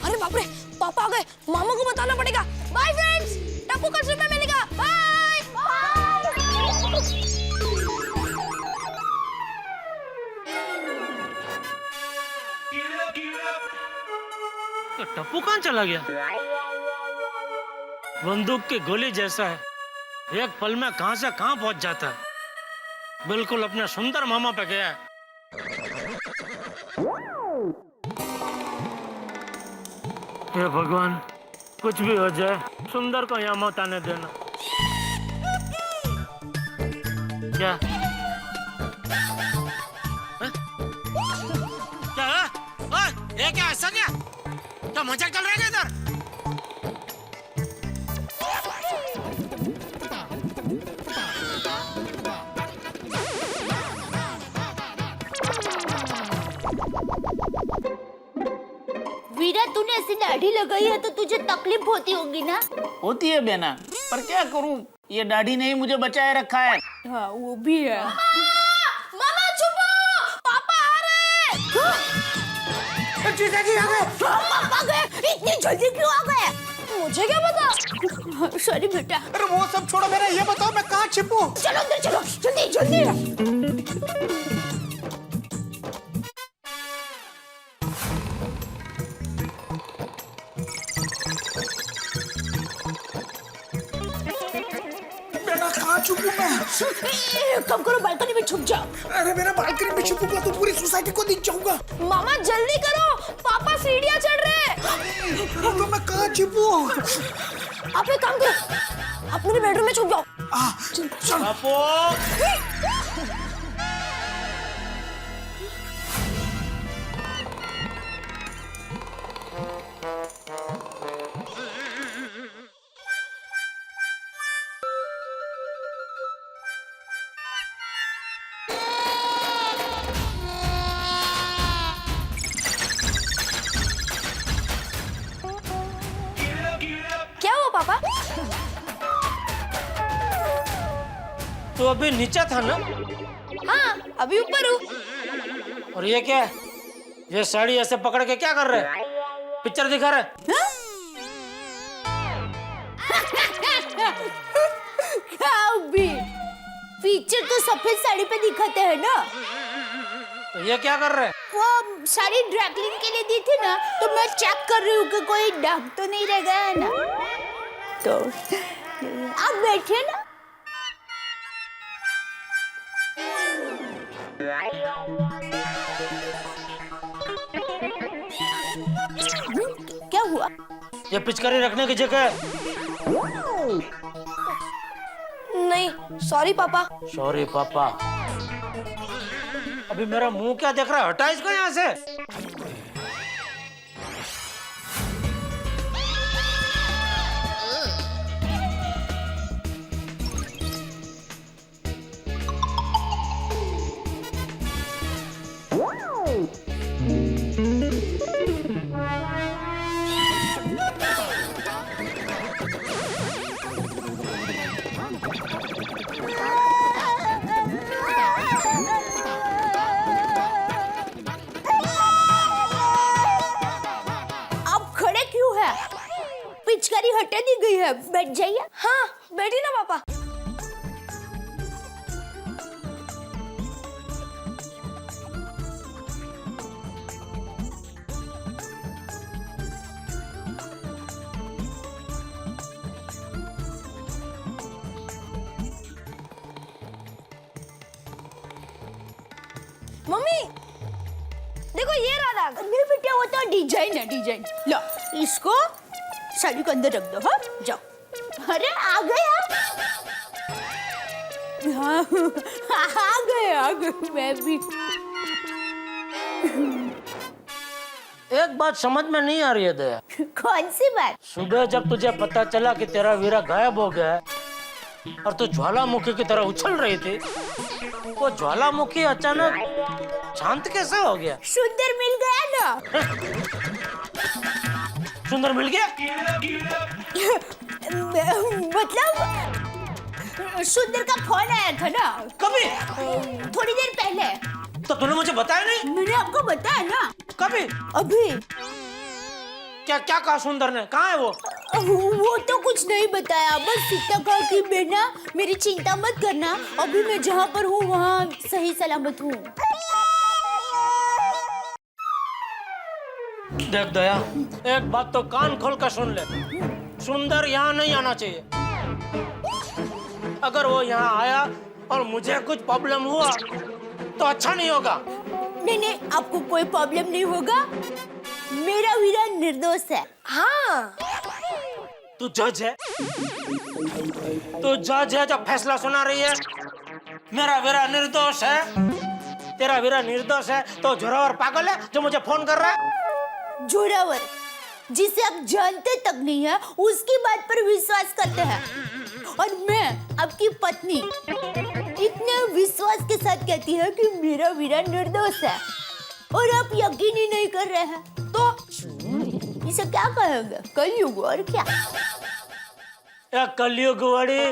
अरे बाप रे, पापा आ गए, मामा को बताना पड़ेगा। बाय फ्रेंड्स, टप्पू कसरत में मिलेगा। बाय तो टप्पू कहाँ चला गया? बंदूक की गोली जैसा है, एक पल में कहां से कहां पहुंच जाता है। बिल्कुल अपने सुंदर मामा पे गया है। हे भगवान, कुछ भी हो जाए सुंदर को यहाँ मत आने देना। क्या हा? क्या है? ओए, ये क्या, ऐसा क्या? क्या मजाक चल रहा है क्या इधर? वीरा, तूने ऐसी दाढ़ी लगाई है तो तुझे तकलीफ होती होगी ना? होती है बेना, पर क्या करूं, ये दाढ़ी ने ही मुझे बचाए रखा है। हाँ, वो भी है। मामा छुपो, पापा आ रहे हैं। जीजाजी आ गए। पापा गए, इतनी जल्दी क्यों आ गए? मुझे क्या पता। सॉरी बेटा। अरे वो सब छोड़ो, मेरा ये बताओ मैं कहाँ छिपूं? चलो अंदर चलो, जल्दी जल्दी। बेटा कहाँ छुपूं मैं? कम करो, बालकनी में छुप जाओ। अरे मेरा बालकनी में छुपूंगा तो पूरी सोसाइटी को दिख जाऊंगा। मामा जल्दी करो, पापा सीढ़ियाँ चढ़ रहे हैं। तो मैं कहाँ छिपूं? आप एक काम करो, आप मेरे बेडरूम में छुप जाओ। क्या हुआ पापा? तू अभी नीचे था ना? हाँ, अभी ऊपर हूँ। और ये क्या है? ये साड़ी ऐसे पकड़ के क्या कर रहे हैं? पिक्चर दिखा रहे? पिक्चर तो सफेद साड़ी पे दिखाते हैं ना। तो ये क्या कर रहे हैं? वो साड़ी ड्राई क्लीन के लिए दी थी ना, तो मैं चेक कर रही हूँ कि कोई दाग तो नहीं रह गया है ना। तो आप बैठिए ना। क्या हुआ? ये पिचकारी रखने की जगह है। नहीं, सॉरी पापा। सॉरी पापा। अभी मेरा मुंह क्या देख रहा है? हटा इसको यहाँ से। पिचकारी हटे दी गई है, बैठ जाइए। हाँ बैठी ना पापा। मम्मी देखो ये राधा। नहीं बेटा, वो तो डिजाइन है, डिजाइन। लो इसको साड़ी के अंदर रख दो। हाँ जाओ। अरे आ गया। हाँ आ गए मैं भी। एक बात समझ में नहीं आ रही है दया। कौन सी बात? सुबह जब तुझे पता चला कि तेरा वीरा गायब हो गया है और तू ज्वालामुखी की तरह उछल रही थी, वो ज्वालामुखी अचानक शांत कैसे हो गया? सुंदर मिल गया ना। सुंदर मिल गया? मतलब सुंदर का फोन आया था ना। कभी? थोड़ी देर पहले। तो तूने मुझे बताया नहीं? मैंने आपको बताया ना। कभी? अभी। क्या क्या कहा सुंदर ने? कहाँ है वो? वो तो कुछ नहीं बताया, बस इतना कहा कि बेटा मेरी चिंता मत करना, अभी मैं जहाँ पर हूँ वहाँ सही सलामत हूँ। देख दया, एक बात तो कान खोल कर सुन ले, सुंदर यहाँ नहीं आना चाहिए। अगर वो यहाँ आया और मुझे कुछ प्रॉब्लम हुआ तो अच्छा नहीं होगा। नहीं नहीं, आपको कोई प्रॉब्लम नहीं होगा, मेरा वीरा निर्दोष है। हाँ तू जज है, तू जज है जो फैसला सुना रही है। मेरा वीरा निर्दोष है, तेरा वीरा निर्दोष है, तो जोरावर पागल है जो मुझे फोन कर रहा है। जोरावर जिसे आप जानते तक नहीं है, उसकी बात पर विश्वास करते हैं, और मैं आपकी पत्नी इतने विश्वास के साथ कहती है कि मेरा वीरा निर्दोष है, और आप यकीन ही नहीं कर रहे हैं, तो इसे क्या कहेंगे? कलयुग और क्या? कलयुग वाड़ी,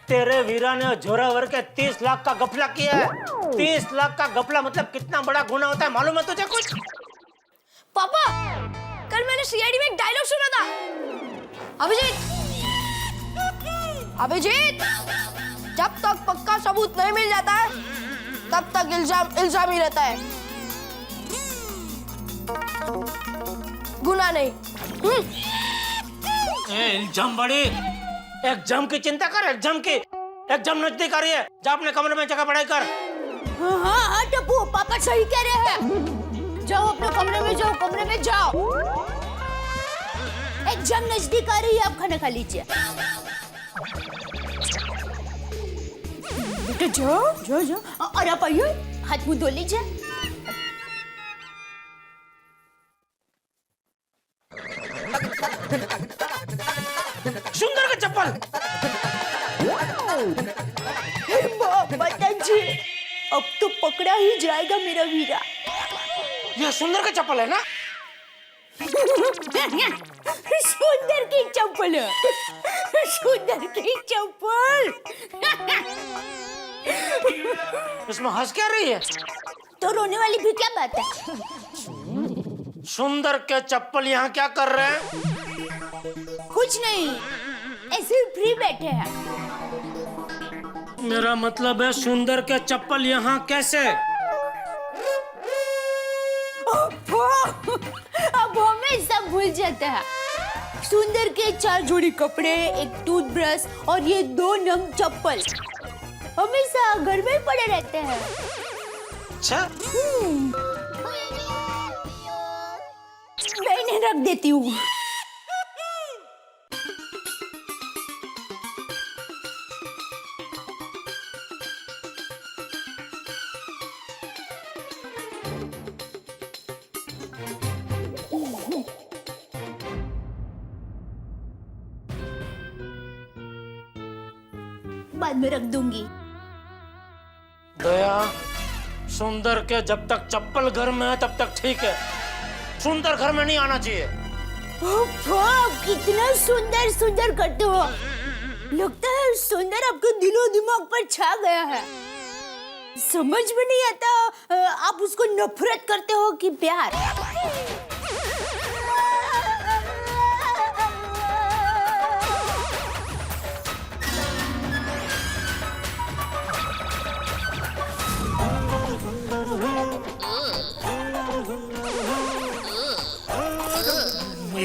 तेरे वीरा ने जोरावर के 30 लाख का गफला किया है। 30 लाख का गफला मतलब कितना बड़ा गुनाह होता है मालूम है तुझे कुछ? पापा कल मैंने सीआईडी में एक डायलॉग सुना था। अभिजीत जब तक पक्का सबूत नहीं मिल जाता है तब तक इल्जाम ही रहता है, गुनाह नहीं। इल्जाम बड़ी, एक जम की चिंता कर, एक जम की। एक जम नजदीक आ रही है, जा अपने कमरे में जगह पढ़ाई कर। हाँ टप्पू, पापा सही कह रहे हैं, जाओ अपने कमरे में जाओ, कमरे में जाओ। एक जम नजदीक आ रही है, आप खाना खा लीजिए। बेटा जाओ जाओ जाओ, और आप आइए, हाथ मुंह धो लीजिए। सुंदर का चप्पल। माताजी, अब तो पकड़ा ही जाएगा मेरा वीरा। ये सुंदर का चप्पल है ना? सुंदर की चप्पल है, सुंदर की चप्पल। इसमें हंस क्या रही है? तो रोने वाली भी क्या बात है? सुंदर के चप्पल यहाँ क्या कर रहे हैं? कुछ नहीं, ऐसे फ्री बैठे हैं। मेरा मतलब है सुंदर के चप्पल यहाँ कैसे? अब हमें सब भूल जाता है। सुंदर के 4 जोड़ी कपड़े, एक टूथब्रश और ये 2 नंग चप्पल हमेशा घर में पड़े रहते हैं। अच्छा? मैं इन्हें रख देती हूँ। बाद में रख दूंगी। दया, सुंदर के जब तक चप्पल घर में है तब तक ठीक है, सुंदर घर में नहीं आना चाहिए। कितना सुंदर सुंदर करते हो, लगता है सुंदर आपके दिलो दिमाग पर छा गया है। समझ में नहीं आता आप उसको नफरत करते हो कि प्यार।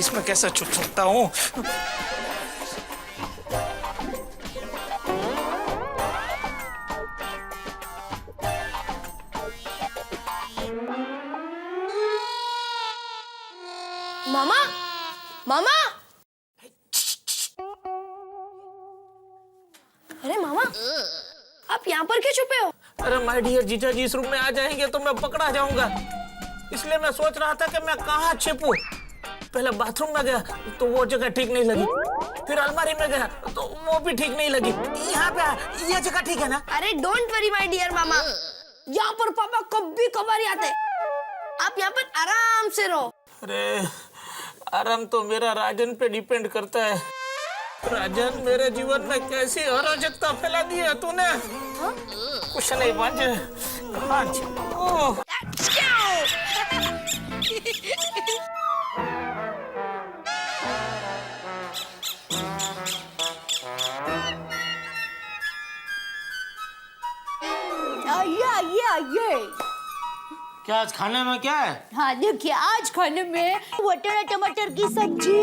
इसमें कैसे छुप सकता हूँ? मामा, मामा। अरे मामा, आप यहाँ पर क्यों छुपे हो? अरे माय डियर जीजा जी इस रूम में आ जाएंगे तो मैं पकड़ा जाऊंगा, इसलिए मैं सोच रहा था कि मैं कहाँ छिपूं। पहले बाथरूम में गया तो वो जगह ठीक नहीं लगी, फिर अलमारी में गया तो वो भी ठीक नहीं लगी, यहाँ पे ये जगह ठीक है ना? अरे डोंट वरी माय डियर मामा, यहाँ पर पापा कभी कभार आते, आप यहाँ पर आराम से रहो। अरे आराम तो मेरा राजन पे डिपेंड करता है। राजन, मेरे जीवन में कैसी अराजकता फैला दी है तूने। कुछ नहीं बांझे। आइए। क्या आज खाने में क्या है? हाँ देखिए, आज खाने में मटर टमाटर की सब्जी,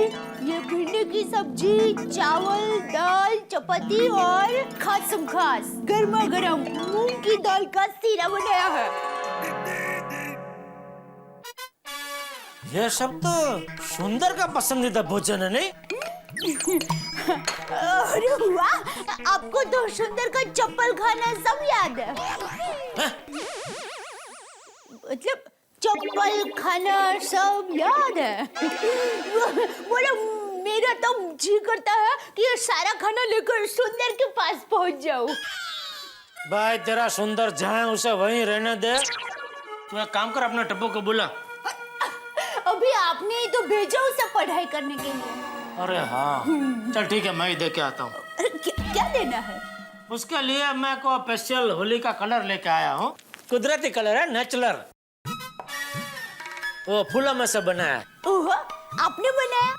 ये भिंडी की सब्जी, चावल, दाल, चपाती और खास गर्मा गर्म मूंग की दाल का सीरा बनाया है। ये सब तो सुंदर का पसंदीदा भोजन है, नहीं? अरे वाह, आपको तो सुंदर का चप्पल खाना सब याद है। मतलब चप्पल खाना सब याद है। बोलो, मेरा तो जी करता है कि ये सारा खाना लेकर सुंदर के पास पहुंच जाऊं। भाई तेरा सुंदर जहाँ है उसे वहीं रहने दे। तू एक काम कर, अपने टप्पू को बुला। अभी आपने ही तो भेजा उसे पढ़ाई करने के लिए। अरे हाँ, चल ठीक है, मैं ही दे के आता हूँ। क्या देना है? उसके लिए मैं को स्पेशल होली का कलर लेके आया हूँ। कुदरती कलर है, नेचुरल, वो फूलों में से बना है। ओह, आपने बनाया?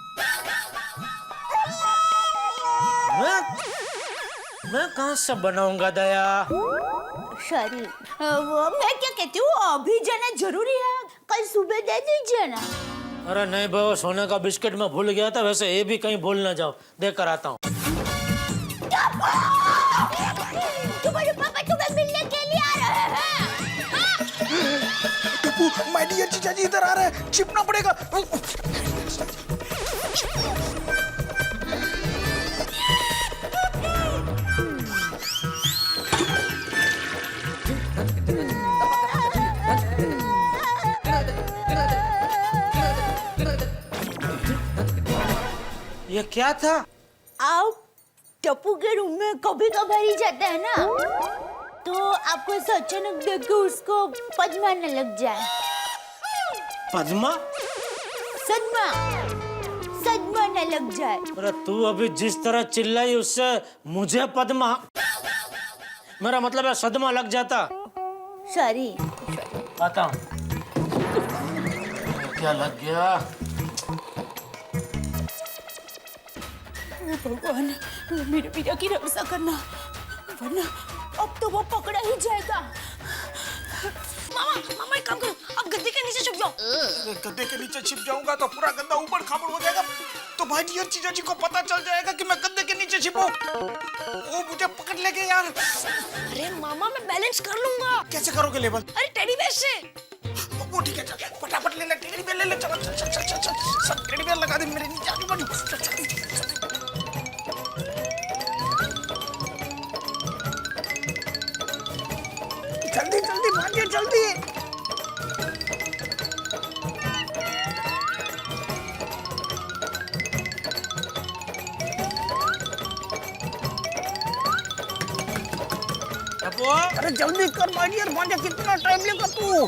मैं कहाँ से बनाऊंगा दया? सॉरी, वो मैं क्या कहती हूँ, अभी जाना जरूरी है, कल सुबह दे दीजिए ना। अरे नहीं भाई, सोने का बिस्किट मैं भूल गया था, वैसे ये भी कहीं भूल ना जाओ, देख कर आता हूँ। तुम्हारे पापा तुम्हें मिलने के लिए आ रहे हैं। टप्पू, माय डियर जीजा जी इधर आ रहे हैं, छिपना पड़ेगा। ये क्या था? आप टप्पू के रूम में कभी कभार ही जाते हैं ना, तो आपको अचानक देख के उसको पद्मा न लग जाए। पद्मा? सदमा न लग जाए। अरे तू अभी जिस तरह चिल्लाई उससे मुझे पद्मा, मेरा मतलब है सदमा लग जाता। सॉरी। आता हूँ। क्या लग गया? भगवान, मेरे पिता की रक्षा करना, वरना अब तो वो पकड़ा ही जाएगा। मामा एक काम करो, आप गद्दे के नीचे छुप जाओ। गद्दे के नीचे छिप जाऊंगा तो पूरा गद्दा ऊपर खाबड़ हो जाएगा, तो भाई डियर जीजा जी को पता चल जाएगा कि मैं गद्दे के नीचे छिपू, वो मुझे पकड़ लेंगे यार। अरे मामा, मैं बैलेंस कर लूंगा। कैसे करोगे लेवल? अरे टेडी बेयर से। वो ठीक है, चल फटाफट ले ले टेडी बेयर, ले ले, चल चल चल चल सब टेडी बेयर लगा दे मेरे नीचे, आगे बढ़ चल। जल्दी जल्दी भागिए, जल्दी। अरे जल्दी कर माय डियर भांजा, कितना टाइम लेगा तू?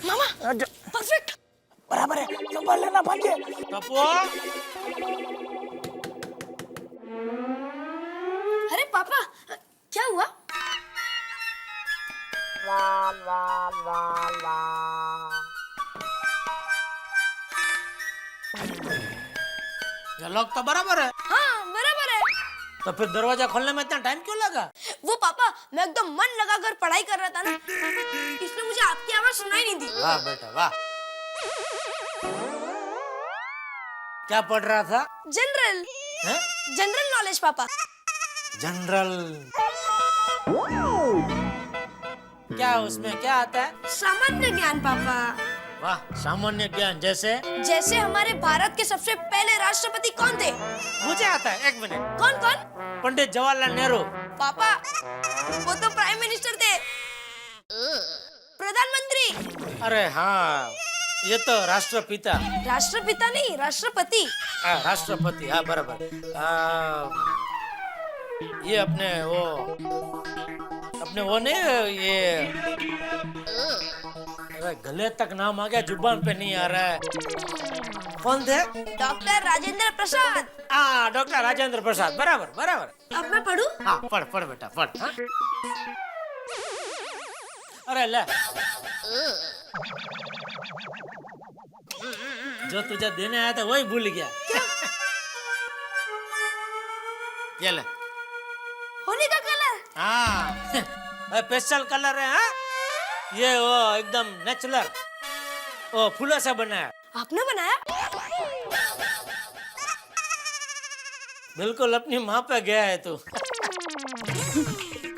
मामा, परफेक्ट, बराबर है, संभाल लेना भांजे। अरे पापा, क्या हुआ? ये लोग तो बराबर है। हाँ बराबर है। तो फिर दरवाजा खोलने में इतना टाइम क्यों लगा? वो पापा, मैं एकदम मन लगाकर पढ़ाई कर रहा था ना, इसलिए मुझे आपकी आवाज सुनाई नहीं दी। वाह बेटा वाह। क्या पढ़ रहा था? जनरल। हैं? जनरल नॉलेज पापा। जनरल क्या उसमें क्या आता है? सामान्य ज्ञान पापा। वाह, सामान्य ज्ञान जैसे? जैसे हमारे भारत के सबसे पहले राष्ट्रपति कौन थे? मुझे आता है, 1 मिनट। कौन कौन? पंडित जवाहरलाल नेहरू। पापा, वो तो प्राइम मिनिस्टर थे। प्रधानमंत्री। अरे हाँ, ये तो राष्ट्रपिता। राष्ट्रपिता नहीं, राष्ट्रपति। राष्ट्रपति, हाँ बराबर। ये अपने वो नहीं, ये अरे गले तक नाम आ गया, जुबान पे नहीं आ रहा है। कौन थे? डॉक्टर राजेंद्र प्रसाद। हाँ, डॉक्टर राजेंद्र प्रसाद, बराबर बराबर। अब मैं पढ़ूं? हाँ पढ़ बेटा पढ़। हाँ? अरे ले, जो तुझे देने आया था वही भूल गया। ये ले। होली का कलर? हाँ, स्पेशल कलर है। हाँ, ये वो एकदम नेचुरल, वो फूलों से बना है। आपने बनाया? बिल्कुल अपनी माँ पे गया है तू।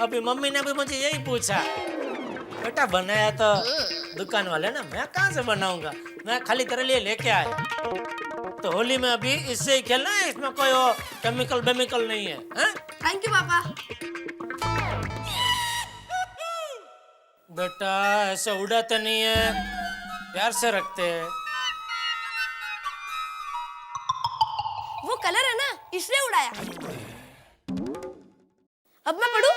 अभी मम्मी ने भी मुझे यही पूछा, बेटा बनाया तो दुकान वाले ना, मैं कहाँ से बनाऊंगा, मैं खाली तेरे लिए लेके आया। तो होली में अभी इससे ही खेलना है, इसमें कोई वो केमिकल बेमिकल नहीं है। थैंक यू पापा। बेटा ऐसे उड़ाते नहीं है, प्यार से रखते हैं। वो कलर है ना, इसलिए उड़ाया। अब मैं पढ़ूं?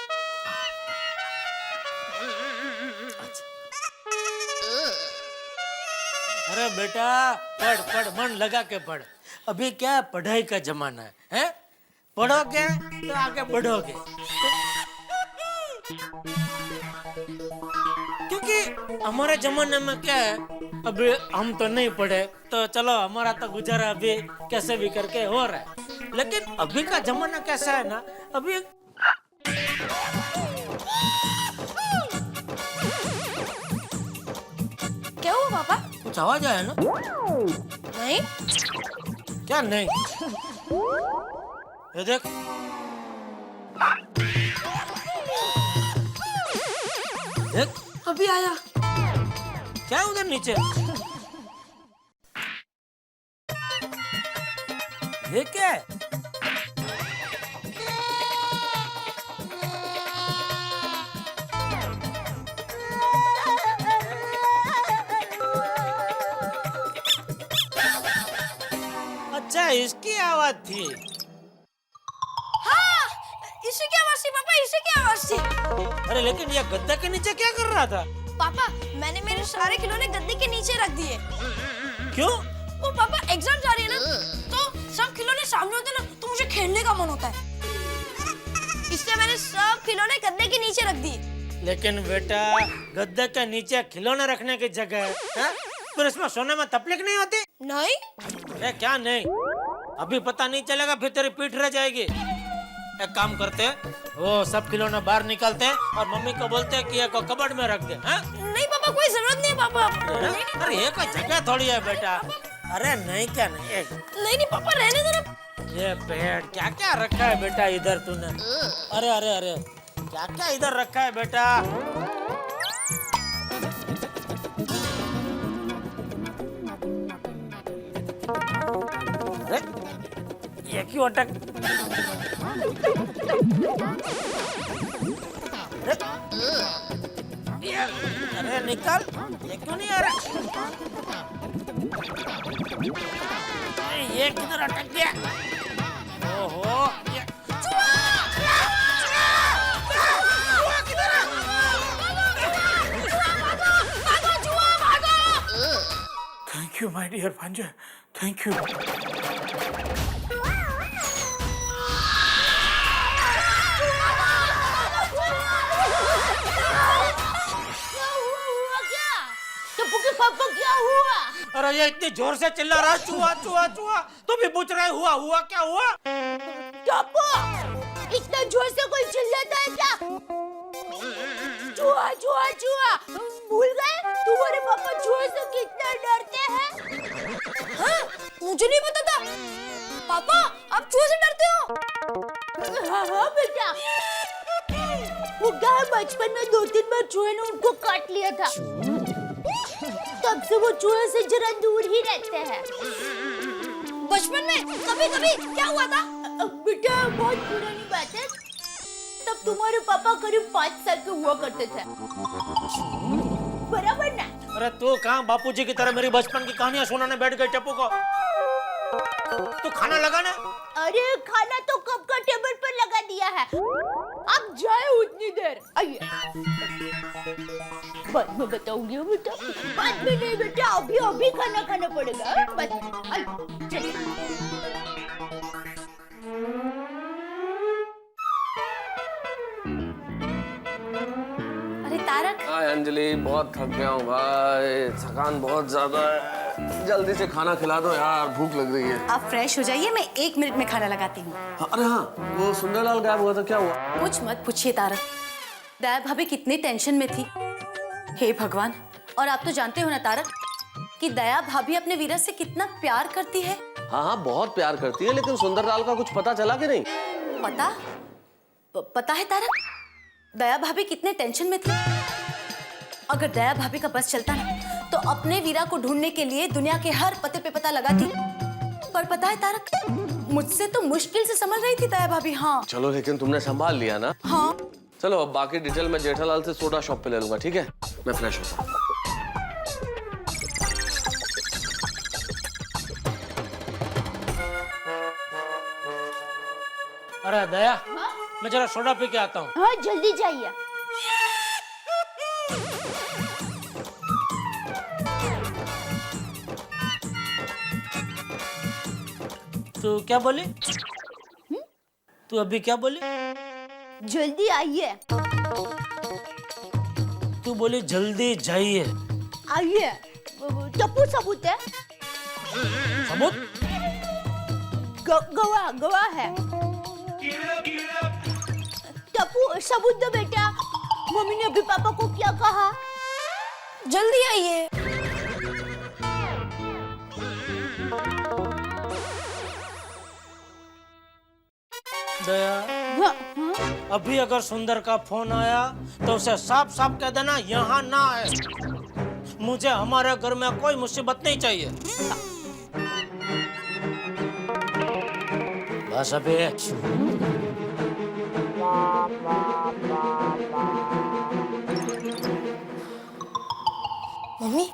अरे बेटा पढ़ पढ़, मन लगा के पढ़। अभी क्या पढ़ाई का जमाना है, हैं? पढ़ोगे तो आगे बढ़ोगे। क्योंकि हमारे जमाने में क्या है, अभी हम तो नहीं पढ़े, तो चलो हमारा तो गुजारा अभी कैसे भी करके हो रहा है। लेकिन अभी का जमाना कैसा है ना, अभी क्या हुआ पापा? कुछ आवाज आया ना? नहीं। क्या नहीं? ये देख, देख अभी आया। क्या है उधर नीचे? ये क्या है? अच्छा, इसकी आवाज थी। हाँ, इसी की आवाज थी पापा, इसी की आवाज थी। अरे लेकिन ये गद्दा के नीचे क्या कर रहा था? पापा, मैंने मेरे सारे खिलौने गद्दे के नीचे रख दिए। क्यों? वो पापा एग्जाम जा रही है ना, तो सब खिलौने सामने होते हैं ना, तो मुझे खेलने का मन होता है, इसलिए मैंने सब खिलौने गद्दे के नीचे रख दिए। लेकिन बेटा गद्दे के नीचे खिलौने रखने की जगह है, फिर इसमें सोने में तकलीफ नहीं होती? नहीं। अरे क्या नहीं? अभी पता नहीं चलेगा, फिर तेरी पीठ रह जाएगी। एक काम करते, वो सब खिलौने बाहर निकालते और मम्मी को बोलते कि ये को कबर्ड में रख दे। नहीं पापा, कोई जरूरत नहीं पापा। अरे ये कोई जगह थोड़ी है बेटा। अरे नहीं क्या नहीं? नहीं पापा, रहने दो ना। ये पेड़ क्या क्या रखा है बेटा इधर तूने? अरे अरे अरे, क्या क्या इधर रखा है बेटा? अरे ये क्यों अटक? अरे निकल, ये क्यों नहीं आ रहा? ये किधर अटक गया? ओहो, ये थैंक यू माय डियर भांजा, थैंक यू। पापा क्या हुआ? अरे ये इतनी जोर से चिल्ला रहा है, चूहा चूहा चूहा, तो भी पूछ रहे हुआ क्या हुआ? टप्पू, जोर से कोई चिल्लाता है क्या? चूहा चूहा चूहा, भूल गए तुम्हारे पापा चूहे से कितना डरते हैं? हाँ, मुझे नहीं पता था। पापा आप चूहे से डरते हो? हाँ हाँ बेटा, वो क्या है, बचपन में 2-3 बार चूहे ने उनको काट लिया था, तब से वो चूहे से जरा दूर ही रहते हैं। बचपन में कभी कभी क्या हुआ था? बेटा बहुत पुरानी बात है, तब तुम्हारे पापा करीब 5 साल के हुआ करते थे, बराबर ना? अरे तू कहाँ बापूजी की तरह मेरी बचपन की कहानियां सुनाने बैठ गई टप्पू को? तू खाना लगा ना? अरे खाना तो कब का टेबल पर लगा दिया है, आप जाए उतनी देर। आइए, बाद में बताऊंगी बेटा, बाद में नहीं बेटा, अभी अभी खाना खाना पड़ेगा, बाद में। आइए चलिए। अरे तारक। हाय अंजलि, बहुत थक गया हूँ भाई, थकान बहुत ज्यादा है, जल्दी से खाना खिला दो यार, भूख लग रही है। आप फ्रेश हो जाइए, मैं 1 मिनट में खाना लगाती हूँ। अरे हाँ, वो सुंदरलाल गायब हुआ था, क्या हुआ? कुछ मत पूछिए तारक, दया भाभी कितनी टेंशन में थी, हे भगवान। और आप तो जानते हो ना तारक कि दया भाभी अपने वीरज से कितना प्यार करती है। हाँ हाँ, बहुत प्यार करती है, लेकिन सुंदरलाल का कुछ पता चला कि नहीं? पता है तारक, दया भाभी कितने टेंशन में थी। अगर दया भाभी का बस चलता ना तो अपने वीरा को ढूंढने के लिए दुनिया के हर पते पे पता लगाती। पर पता है तारक, मुझसे तो मुश्किल से संभल रही थी दया भाभी। हाँ चलो, लेकिन तुमने संभाल लिया ना? हाँ। चलो, अब बाकी डिटेल मैं जेठालाल से सोडा शॉप पे ले लूंगा, ठीक है? मैं फ्रेश होता हूँ। अरे दया, मैं जरा सोडा पी के आता हूँ। हाँ जल्दी जाइए। तू क्या बोली? तू अभी क्या बोली? जल्दी आइए। तू बोली जल्दी जाइए। आइए, टप्पू सबूत है। सबूत? गवाह है। टप्पू सबूत दो बेटा, मम्मी ने अभी पापा को क्या कहा? जल्दी आइए। दया, अभी अगर सुंदर का फोन आया तो उसे साफ साफ कह देना यहाँ ना आए। मुझे हमारे घर में कोई मुसीबत नहीं चाहिए। बस अभी। मम्मी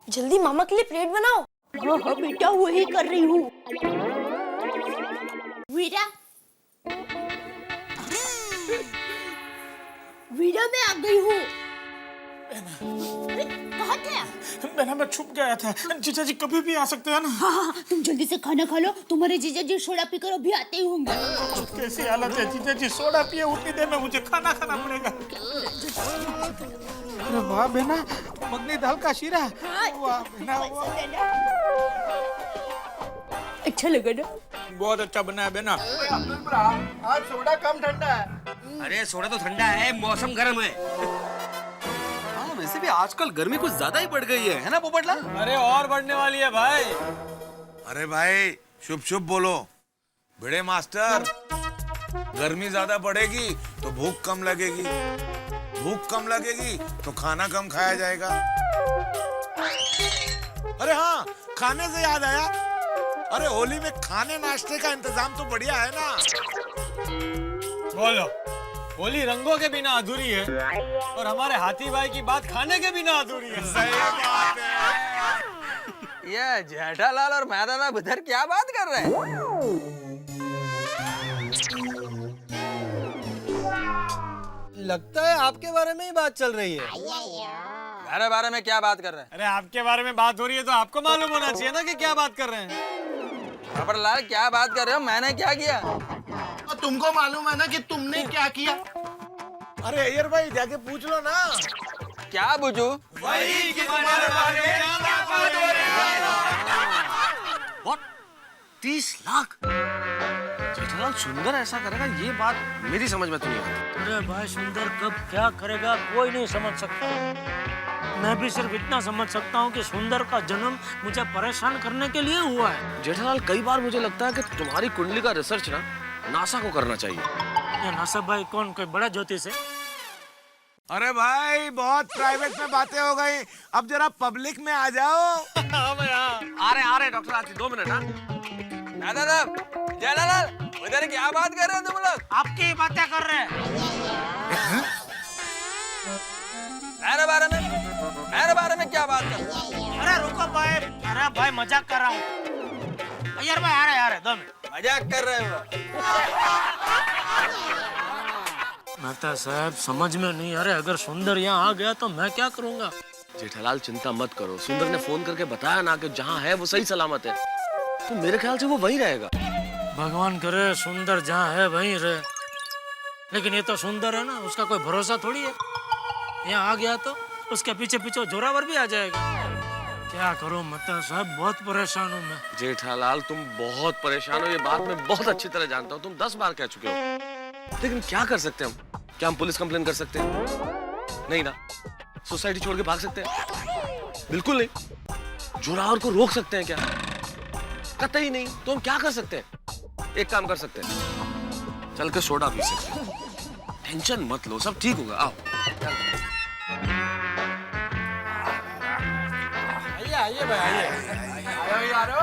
जल्दी मामा के लिए प्लेट बनाओ। हाँ बेटा, वही कर रही हूँ। वीरा, वीरा मैं आ गई हूँ। कहाँ थे? बहना मैं छुप गया था, जीजा जी कभी भी आ सकते हैं ना। हाँ, तुम जल्दी से खाना खा लो, तुम्हारे जीजा जी सोडा पीकर अभी आते ही होंगे। कैसी हालत है जीजा जी, सोडा पिए उतनी देर में मुझे खाना खाना पड़ेगा। अरे वाह बहना, मगनी दाल का शीरा। वाह बहना, अच्छा लगा ना? बहुत अच्छा बना है बहना। आज सोडा कम ठंडा है। अरे सोडा तो ठंडा है, मौसम गर्म है। हाँ, वैसे भी आजकल गर्मी कुछ ज्यादा ही बढ़ गई है ना पोपटलाल? अरे और बढ़ने वाली है भाई। अरे भाई, शुभ शुभ बोलो। बड़े मास्टर, गर्मी ज्यादा बढ़ेगी तो भूख कम लगेगी, भूख कम लगेगी तो खाना कम खाया जाएगा। अरे हाँ, खाने से याद आया, अरे होली में खाने नाश्ते का इंतजाम तो बढ़िया है ना? बोलो, होली रंगों के बिना अधूरी है और हमारे हाथी भाई की बात खाने के बिना अधूरी है। सही बात है। ये जेठालाल और मैदाना इधर क्या बात कर रहे हैं? लगता है आपके बारे में ही बात चल रही है। मेरे बारे में क्या बात कर रहे हैं? अरे आपके बारे में बात हो रही है तो आपको मालूम होना चाहिए ना कि क्या बात कर रहे हैं। पोपटलाल क्या बात कर रहे हो? मैंने क्या किया? तुमको मालूम है ना कि तुमने क्या किया? अरे अय्यर भाई, जाके पूछ लो ना। क्या पूछूं? वही कि तुम्हारे बारे में क्या बात हो रही है? 30 लाख? जेठालाल सुंदर ऐसा करेगा ये बात मेरी समझ में तो नहीं आती। अरे भाई सुंदर कब क्या करेगा कोई नहीं समझ सकता। मैं भी सिर्फ इतना समझ सकता हूँ कि सुंदर का जन्म मुझे परेशान करने के लिए हुआ है। जेठालाल कई बार मुझे लगता है कि तुम्हारी कुंडली का रिसर्च ना नासा को करना चाहिए। ये नासा भाई कौन, कोई बड़ा ज्योतिष है? अरे भाई बहुत प्राइवेट में बातें हो गई, अब जरा पब्लिक में आ जाओ। आ रहे डॉक्टर आती 2 मिनट। दादा जेठालाल उधर क्या बात कर रहे हो तुम लोग? आपकी बातें कर रहे हैं। मेरे बारे में क्या बात कर रहे हो? अरे रुको भाई, अरे भाई मजाक कर रहा हूँ यार भाई। आ रहे 2 मिनट। मजाक कर रहे हो? मेहता साहब समझ में नहीं आ रहा, अगर सुंदर यहाँ आ गया तो मैं क्या करूँगा? जेठालाल चिंता मत करो, सुंदर ने फोन करके बताया ना कि जहाँ है वो सही सलामत है, तो मेरे ख्याल से वो वहीं रहेगा। भगवान करे सुंदर जहाँ है वहीं रहे, लेकिन ये तो सुंदर है ना, उसका कोई भरोसा थोड़ी है। यहाँ आ गया तो उसके पीछे पीछे जोरावर भी आ जाएगा। क्या करूं मेहता साहब, बहुत परेशान हूँ मैं। जेठालाल तुम बहुत परेशान हो, ये बात मैं बहुत अच्छी तरह जानता हूँ, तुम 10 बार कह चुके हो, लेकिन क्या कर सकते हैं हम? क्या हम पुलिस कंप्लेन कर सकते हैं? नहीं ना। सोसाइटी छोड़ के भाग सकते हैं? बिल्कुल नहीं। जोरावर को रोक सकते हैं क्या? कतई नहीं। तो हम क्या कर सकते हैं? एक काम कर सकते हैं, चल के सोडा पी सकते हैं। टेंशन मत लो, सब ठीक होगा। आओ आइए भाई आइए यारो।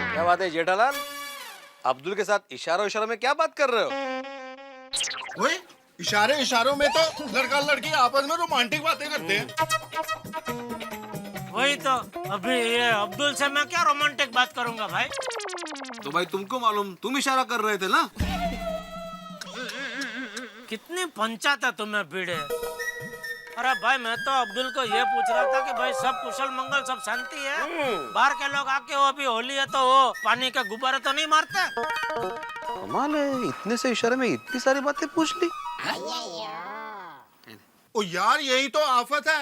क्या बात है जेठालाल, अब्दुल के साथ इशारों में क्या बात कर रहे हो? वही इशारों में तो लड़का लड़की आपस में रोमांटिक बातें करते हैं। वही तो, अभी ये अब्दुल से मैं क्या रोमांटिक बात करूंगा भाई? तो भाई तुमको मालूम, तुम इशारा कर रहे थे ना। कितनी पंचायत है तुम्हें भिड़े। अरे भाई मैं तो अब्दुल को ये पूछ रहा था कि भाई सब कुशल मंगल, सब शांति है? बाहर के लोग आके वो अभी होली है तो वो पानी के गुब्बारे तो नहीं मारते? कमाल है, इतने से इशारे में इतनी सारी बातें पूछ ली। ओ यार यही तो आफत है।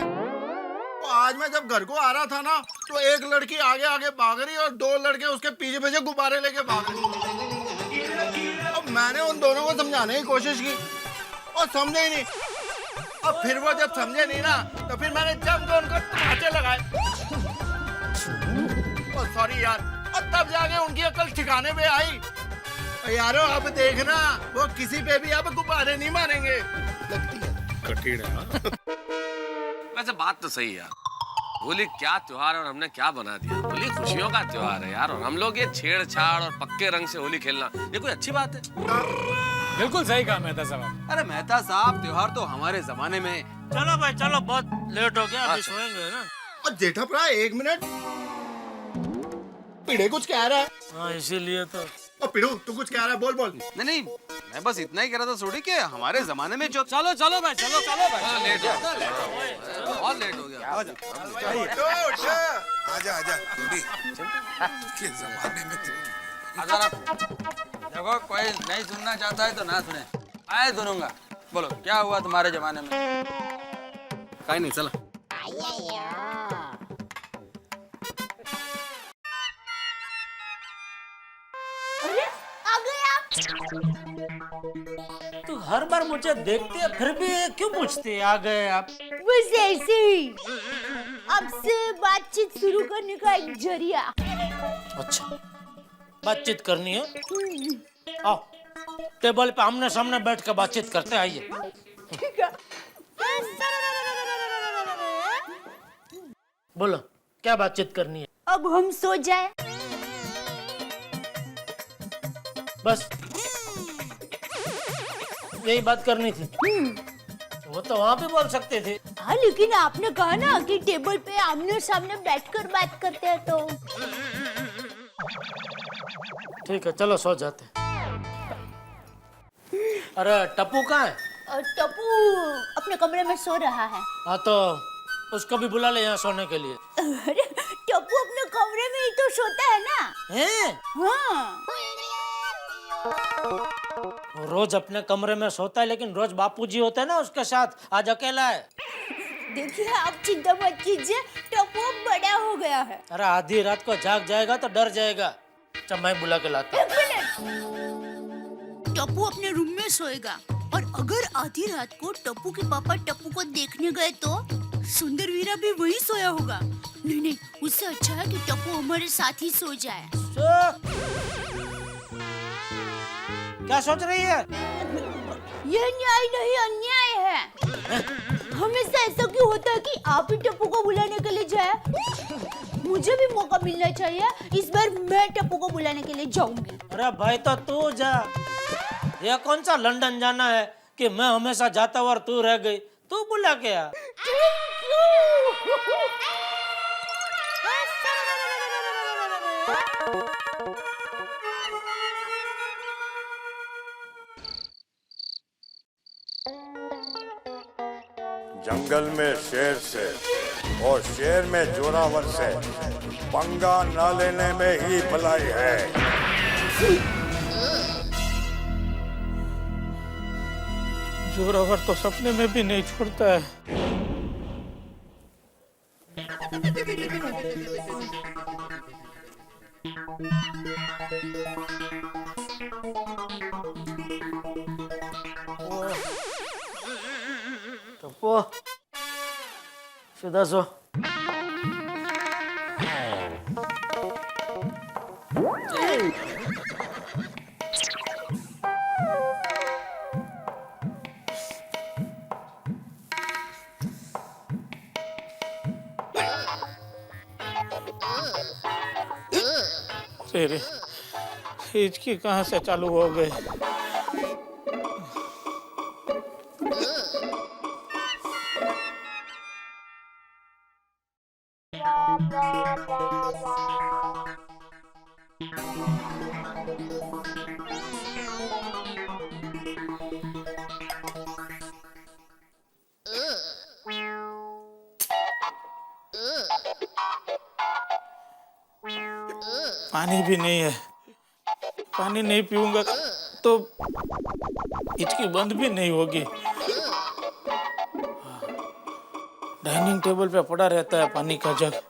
तो आज मैं जब घर को आ रहा था ना, तो एक लड़की आगे आगे भाग रही और 2 लड़के उसके पीछे पीछे गुब्बारे लेके भाग रहे। अब मैंने उन दोनों को समझाने की कोशिश की और समझे ही नहीं। अब फिर वो जब समझे नहीं ना, तो फिर मैंने जम के उनको तमाचे लगाए। सॉरी यार। और तब जाके उनकी अकल ठिकाने पे आई। यारो अब देखना, वो किसी पे भी अब गुब्बारे नहीं मारेंगे। लगती है कठिन है। वैसे बात तो सही है यार, होली क्या त्योहार है और हमने क्या बना दिया। होली खुशियों का त्योहार है यार, और हम लोग ये छेड़छाड़ और पक्के रंग से होली खेलना, ये कोई अच्छी बात है? बिल्कुल सही कहा मेहता साहब। अरे मेहता साहब, त्योहार तो हमारे जमाने में। चलो भाई चलो, बहुत लेट हो गया, अभी सोएंगे ना। और जेठा भरा 1 मिनट, पीड़े कुछ कह रहा है। हाँ इसीलिए तो। और पिड़ू तू कुछ कह रहा है, बोल बोल। नहीं मैं बस इतना ही कह रहा था सोडी कि हमारे जमाने में जो। चलो भाई, चलो भाई। लेट हो गया, बहुत लेट हो गया। आजा जल्दी। के जमाने में अगर देखो कोई नहीं सुनना चाहता है तो ना सुने, मैं सुनूंगा। बोलो क्या हुआ तुम्हारे जमाने में? कहीं नहीं, चला। अरे आ गए आप। तू हर बार मुझे देखती है फिर भी क्यों पूछती है आ गए आप? बस ऐसे ही आपसे बातचीत शुरू करने का एक जरिया। अच्छा बातचीत करनी है, आओ टेबल पे आमने सामने बैठ कर बातचीत करते हैं, आइए। ठीक है। बोलो क्या बातचीत करनी है? अब हम सो जाए। बस यही बात करनी थी। वो तो वहाँ पे बोल सकते थे। हाँ लेकिन आपने कहा ना कि टेबल पे आमने सामने बैठकर बात करते हैं तो। ठीक है चलो सो जाते हैं। अरे टप्पू कहाँ है? टप्पू अपने कमरे में सो रहा है। हाँ तो उसको भी बुला ले यहाँ सोने के लिए। अरे टप्पू अपने कमरे में ही तो सोता है ना। हैं? हाँ। वो रोज अपने कमरे में सोता है, लेकिन रोज बापूजी होते हैं ना उसके साथ, आज अकेला है। देखिए आप चिंता मत कीजिए, टप्पू बड़ा हो गया है। अरे आधी रात को जाग जाएगा तो डर जाएगा। चल मैं बुला के लाता हूँ। टप्पू अपने रूम में सोएगा, और अगर आधी रात को टप्पू के पापा टप्पू को देखने गए तो सुंदर वीरा भी वहीं सोया होगा। नहीं नहीं, उससे अच्छा है कि टप्पू हमारे साथ ही सो जाए। क्या सोच रही है? यह न्याय नहीं, अन्याय है। हमेशा ऐसा क्यों होता है कि आप ही टप्पू को बुलाने के लिए जाए? मुझे भी मौका मिलना चाहिए। इस बार मैं टप्पू को बुलाने के लिए जाऊंगी। अरे भाई तो तू जा। ये कौन सा लंदन जाना है कि मैं हमेशा जाता हुआ और तू रह गई? तू बुला के आ। जंगल में शेर से और शेर में जोरावर से पंगा न लेने में ही भलाई है। जोरावर तो सपने में भी नहीं छोड़ता है। टप्पू सीधा सो। तेरे हिचकी कहाँ से चालू हो गए? पानी भी नहीं है। पानी नहीं पीऊंगा तो हिचकी बंद भी नहीं होगी। डाइनिंग टेबल पे पड़ा रहता है पानी का जग।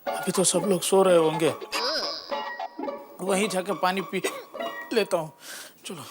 अभी तो सब लोग सो रहे होंगे, वहीं जाके पानी पी लेता हूँ। चलो।